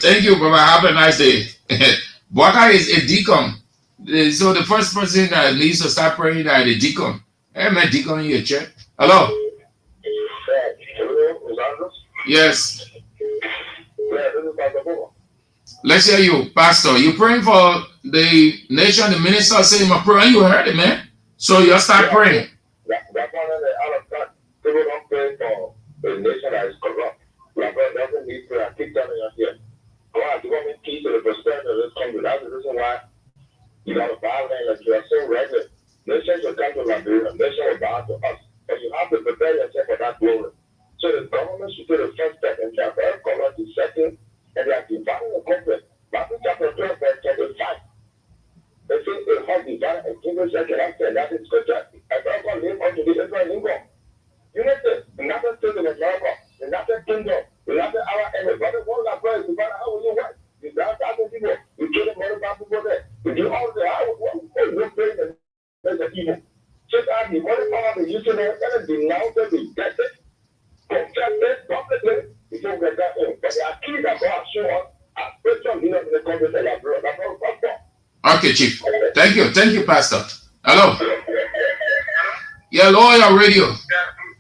Thank you, Baba. Have a nice day. Boaka is a deacon. So the first person that needs to start praying is the deacon. Hey, man, deacon in your church. Hello? Yes. Let's hear you, Pastor. You praying for the nation, the minister saying my prayer, and you heard it, man. So you start praying. That's one of the other things. People don't pray for the nation that is corrupt. God doesn't need prayer. I keep telling you here. God, you want me to keep to the prosperity of this country. That's the reason why you got a violent like you are so regular. Nations will come to Liberia. Nations will bow to us. But you have to prepare yourself for that glory. So the government should do the first step and try to corrupt the second, and they are dividing the country. Matthew chapter 12, verse 25. They say they have divided a kingdom second after that is scripture. And therefore live unto the Israel income. You know this, the United States of America, the United Kingdom, the United Arab Emirates, but the one that prays, how will you work? You down thousand people, you kill the mother people there. You do all the how will you pray the evil? Just as the money power of the positional, and denounce them, reject it, confess it, publicly, before we get that in. But the key that God show us, as Christian leaders in the Congress of Liberia, that's all Pastor. Okay, Chief. Thank you, Pastor. Hello. Yeah, lawyer radio. Yeah,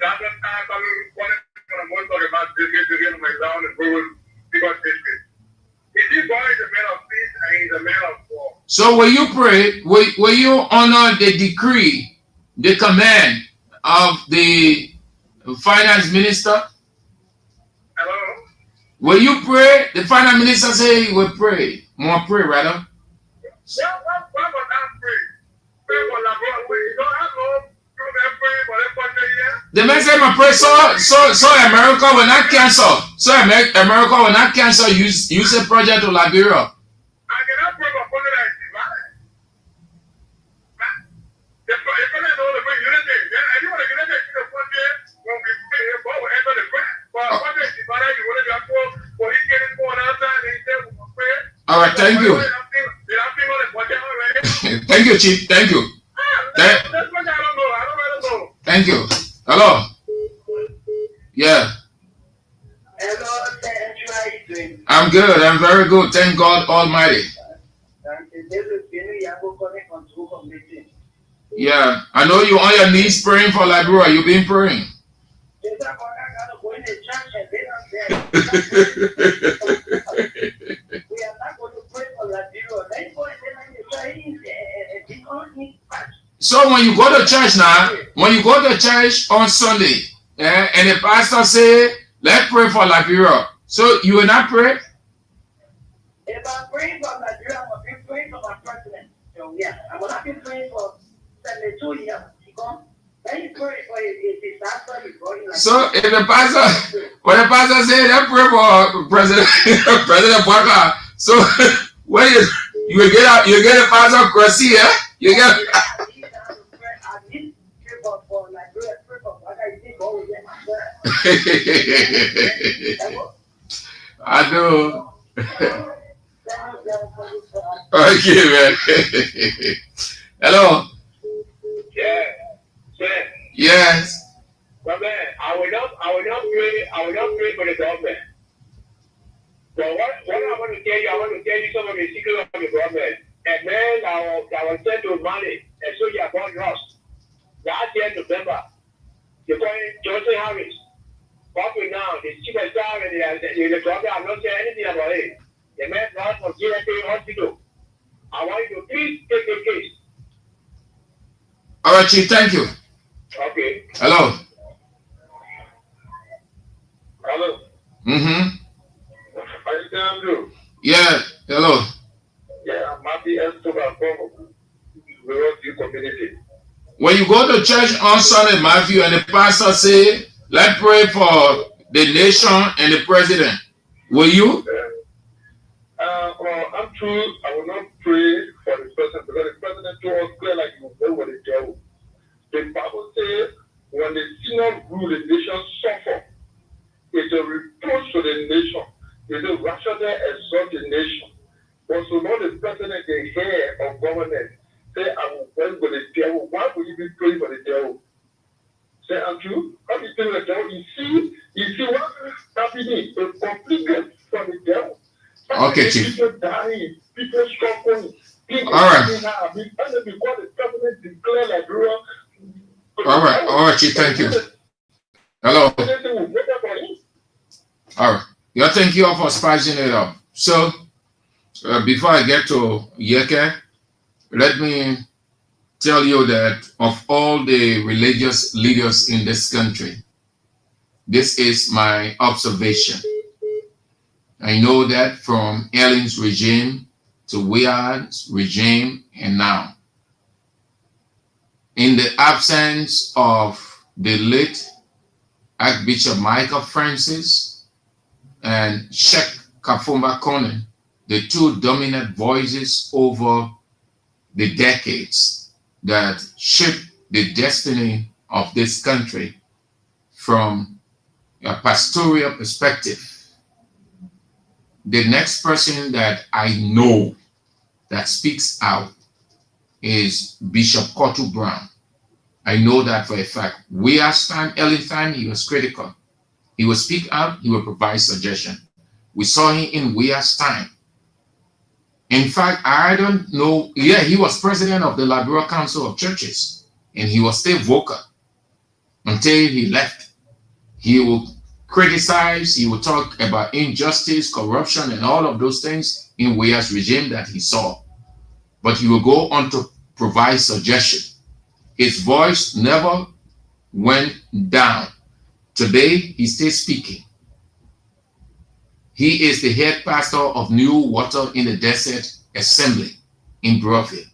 that's the time I mean, what I'm talking about this my down and rules because this boy is a man of peace and he's a man of war. So when you pray, will you honor the decree, the command of the finance minister? Hello? Will you pray? The finance minister say he will pray. More pray, rather. Yeah, why would I pray? Pray for Labor. We don't have no pray for everybody here. The man say my pray so America will not cancel. So America will not cancel use a project to Liberia. I cannot pray for something that is divine. The president knows the unity. Anyone that unity is the project when we pray, God will enter the prayer. But what is divine? You want to go for he getting more outside and he said we will pray. All right, thank you. Thank you, Chief. Thank you. That's what I don't know. Thank you. Hello. Yeah. Hello, thank you. How you doing? I'm good. I'm very good. Thank God Almighty. Yeah. I know you on your knees praying for Liberia. You've been praying. So when you go to church now, when you go to church on Sunday, and the pastor say, let's pray for Liberia. So you will not pray? If I'm praying for Nigeria, I'm going to be praying for my president. So yeah, I will not be praying for 72 years. Then you pray for his disaster, so if the pastor, when the pastor say, let's pray for President Boaka, so when you get a pastor crossy, yeah? You get I know. Okay, man. Hello. Yeah. Yes. But man, I will not pray for the government. So what I want to tell you some of the secrets of the government. And man, I was sent to money, and so you are born lost. Last year, November, they call him Johnson Harris. Up to now, the chief of staff and the government have not said anything about it. The man lost from GFA hospital. I want you to please take the case. All right, Chief, thank you. Okay. Hello. Hello. Mm-hmm. How you doing, Drew? Yeah, hello. Yeah, I'm happy as to the community. When you go to church on Sunday, Matthew, and the pastor say, let's pray for the nation and the president, will you? Well, I'm true. I will not pray for the president because the president told us clear like you know what the devil. The Bible says when the sinner rule, the nation suffer. It's a reproach to the nation. It's a rational exalt the nation. But so now the president, the head of government, say, I will pray for the devil. Why would you be praying for the devil? Say, Andrew, how do you think the devil? You see what is happening? A complete from the devil. Okay, Chief. People dying, people struggling, people all right. Because the government declared Liberia. All right, Chief, thank you. Hello. All right. Yeah, thank you all for spicing it up. So, before I get to Yeke, let me tell you that of all the religious leaders in this country, this is my observation. I know that from Ellen's regime to Weir's regime and now. In the absence of the late Archbishop Michael Francis and Sheikh Kafumba Konen, the two dominant voices over the decades that shaped the destiny of this country from a pastoral perspective. The next person that I know that speaks out is Bishop Kotu Brown. I know that for a fact. Weah's time, Ellen's time, he was critical. He would speak out, he would provide suggestion. We saw him in Weah's time. In fact, I don't know, yeah, he was president of the Liberal Council of Churches, and he was still vocal until he left. He will criticize, he will talk about injustice, corruption, and all of those things in Weah's regime that he saw. But he will go on to provide suggestion. His voice never went down. Today, he still speaking. He is the head pastor of New Water in the Desert Assembly in Broadville,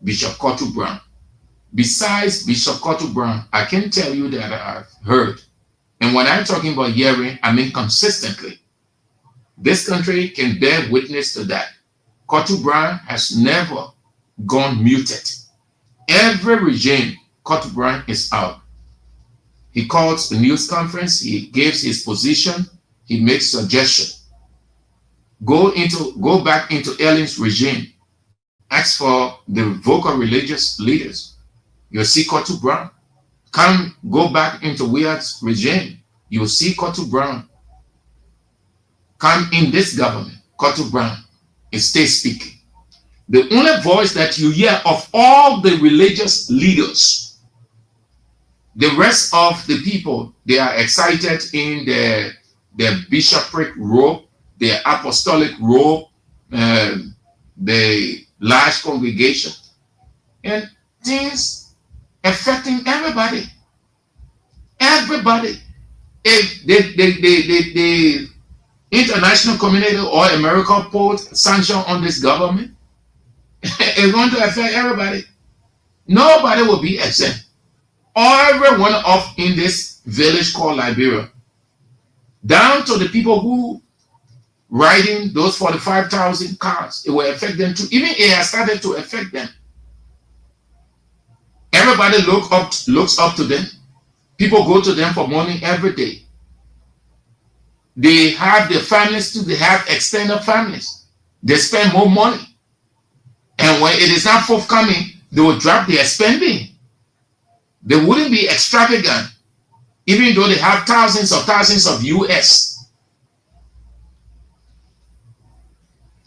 Bishop Kotu Brown. Besides Bishop Kotu Brown, I can tell you that I've heard, and when I'm talking about hearing, I mean consistently. This country can bear witness to that. Kotu Brown has never gone muted. Every regime, Kotu Brown is out. He calls a news conference, he gives his position, he makes suggestions. Go back into Ellen's regime. Ask for the vocal religious leaders. You'll see Kotu Brown. Go back into Weah's regime. You'll see Kotu Brown. Come in this government, Kotu Brown is still speaking. The only voice that you hear of all the religious leaders, the rest of the people, they are excited in their bishopric robe, the apostolic robe, the large congregation, and things affecting everybody. Everybody. If the international community or America put sanction on this government, it's going to affect everybody. Nobody will be exempt. Everyone up in this village called Liberia, down to the people who riding those 45,000 cars, it will affect them too. Even it has started to affect them. Everybody looks up to them. People go to them for money every day. They have their families too. They have extended families. They spend more money. And when it is not forthcoming, they will drop their spending. They wouldn't be extravagant, even though they have thousands of US.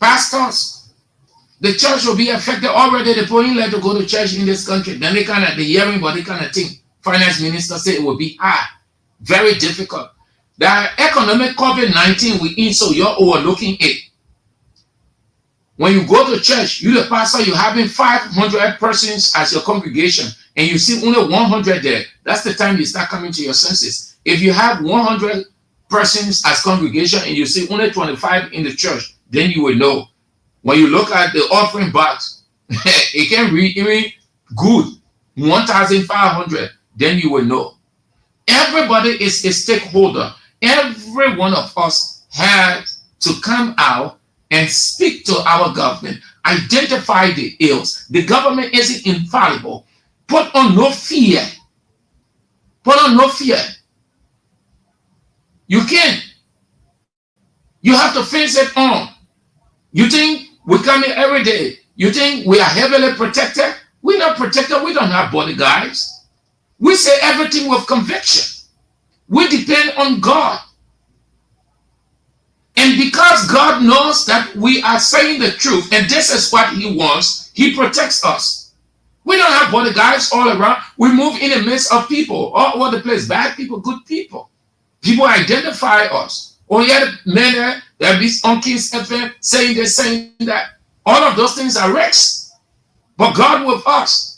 Pastors, the church will be affected already. The people ain't like to go to church in this country. Then they hearing, but they kind of think. Finance minister said it will be hard, very difficult. The economic COVID-19 we in, so you're overlooking it. When you go to church, you the pastor, you're having 500 persons as your congregation, and you see only 100 there. That's the time you start coming to your senses. If you have 100 persons as congregation and you see only 25 in the church, then you will know. When you look at the offering box, it can read even good 1,500. Then you will know. Everybody is a stakeholder. Every one of us has to come out and speak to our government, identify the ills. The government isn't infallible. Put on no fear. Put on no fear. You can't. You have to face it on. You think we come here every day? You think we are heavily protected? We're not protected. We don't have bodyguards. We say everything with conviction. We depend on God. And because God knows that we are saying the truth, and this is what He wants, He protects us. We don't have bodyguards all around. We move in the midst of people all over the place. Bad people, good people. People identify us. Or yet, men that be on King's FM saying this, saying that. All of those things are risks. But God with us.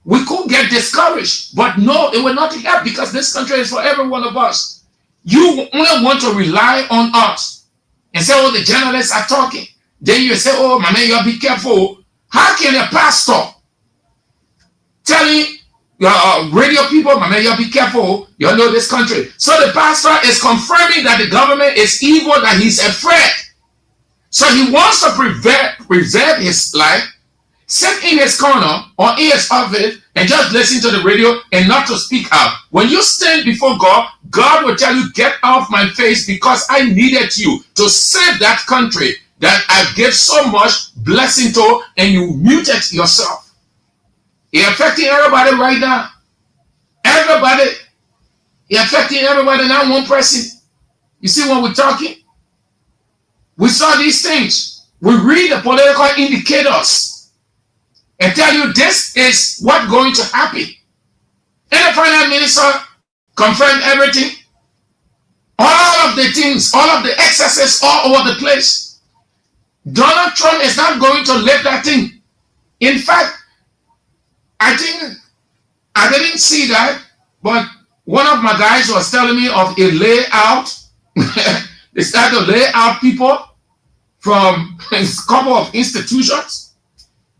We could get discouraged, but no, it will not help because this country is for every one of us. You only want to rely on us and say, oh, the journalists are talking. Then you say, oh, my man, you gotta be careful. How can a pastor telling radio people, my man, you gotta be careful. You know this country. So the pastor is confirming that the government is evil, that he's afraid. So he wants to preserve his life, sit in his corner or in his office and just listen to the radio and not to speak out. When you stand before God, God will tell you, get off my face because I needed you to save that country that I gave so much blessing to, and you muted yourself. It's affecting everybody right now. Everybody, it affecting everybody, not one person. You see when we're talking? We saw these things. We read the political indicators and tell you this is what's going to happen. And the finance minister confirmed everything. All of the things, all of the excesses all over the place. Donald Trump is not going to let that thing. In fact, I think I didn't see that, but one of my guys was telling me of a layout. They started to lay out people from a couple of institutions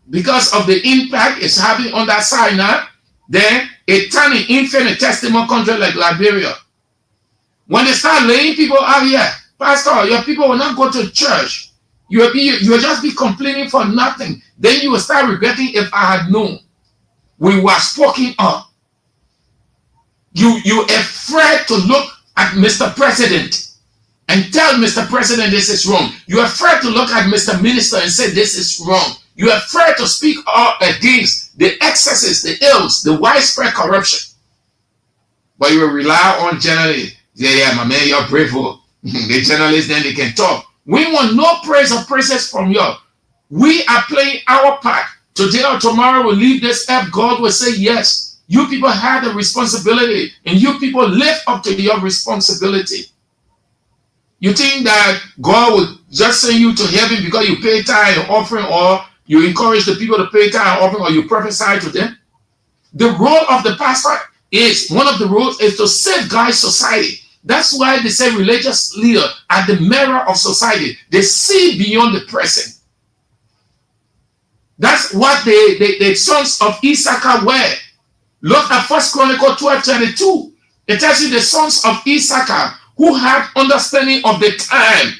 because of the impact it's having on that side now. Then a tiny infinite testimony country like Liberia. When they start laying people out here, Pastor, your people will not go to church. You will just be complaining for nothing. Then you will start regretting if I had known. We were spoken up. You afraid to look at Mr. President and tell Mr. President this is wrong. You're afraid to look at Mr. Minister and say this is wrong. You're afraid to speak out against the excesses, the ills, the widespread corruption. But you will rely on journalists. Yeah, my man, you're brave. The journalists, then they can talk. We want no praise or praises from you. We are playing our part. Today or tomorrow we'll leave this earth. God will say, yes, you people have the responsibility and you people live up to your responsibility. You think that God will just send you to heaven because you pay tithe and offering, or you encourage the people to pay tithe and offering, or you prophesy to them? The role of the pastor is, one of the roles is to safeguard society. That's why they say religious leaders are the mirror of society. They see beyond the present. That's what the sons of Issachar were. Look at 1 Chronicles 12:22. It tells you the sons of Issachar who had understanding of the time,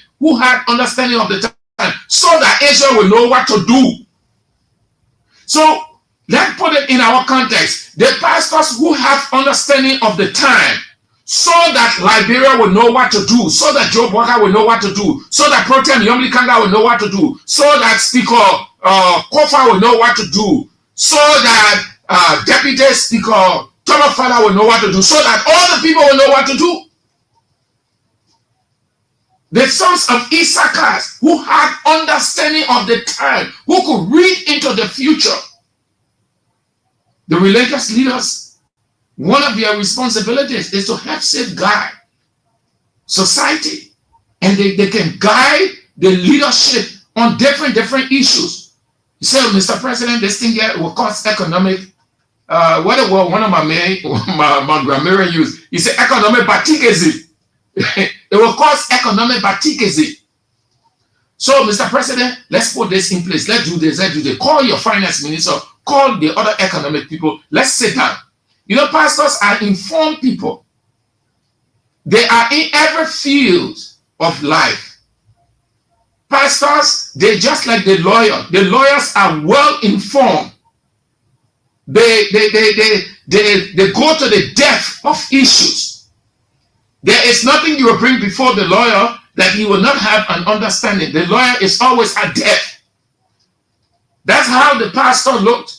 so that Israel will know what to do. So let's put it in our context. The pastors who have understanding of the time, so that Liberia will know what to do, so that Joe Walker will know what to do, so that Pro Tem Yomli Kanga will know what to do, so that Speaker Kofa will know what to do, so that Deputy Speaker Thomas Fala will know what to do, so that all the people will know what to do. The sons of Issachar who had understanding of the time, who could read into the future. The religious leaders, one of their responsibilities is to help safeguard society. And they can guide the leadership on different issues. You say, Mr. President, this thing here will cause economic, one of my grammar used, he said economic batikezi. It will cause economic batikezi. So, Mr. President, let's put this in place. Let's do this. Call your finance minister. Call the other economic people. Let's sit down. You know, pastors are informed people. They are in every field of life. Pastors, they're just like the lawyer. The lawyers are well informed. They go to the depth of issues. There is nothing you will bring before the lawyer that he will not have an understanding. The lawyer is always at depth. That's how the pastor looked.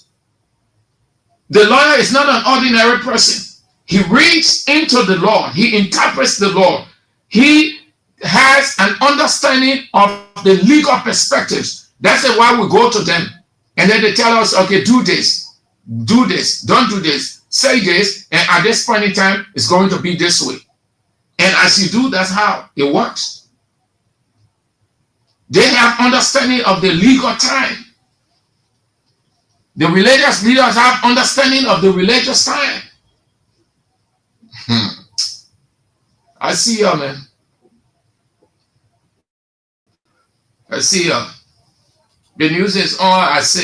The lawyer is not an ordinary person. He reads into the law. He interprets the law. He has an understanding of the legal perspectives. That's why we go to them. And then they tell us, okay, do this, don't do this, say this, and at this point in time, it's going to be this way. And as you do, that's how it works. They have understanding of the legal time. The religious leaders have understanding of the religious time. I see you, man. I see you. The news is on. I see.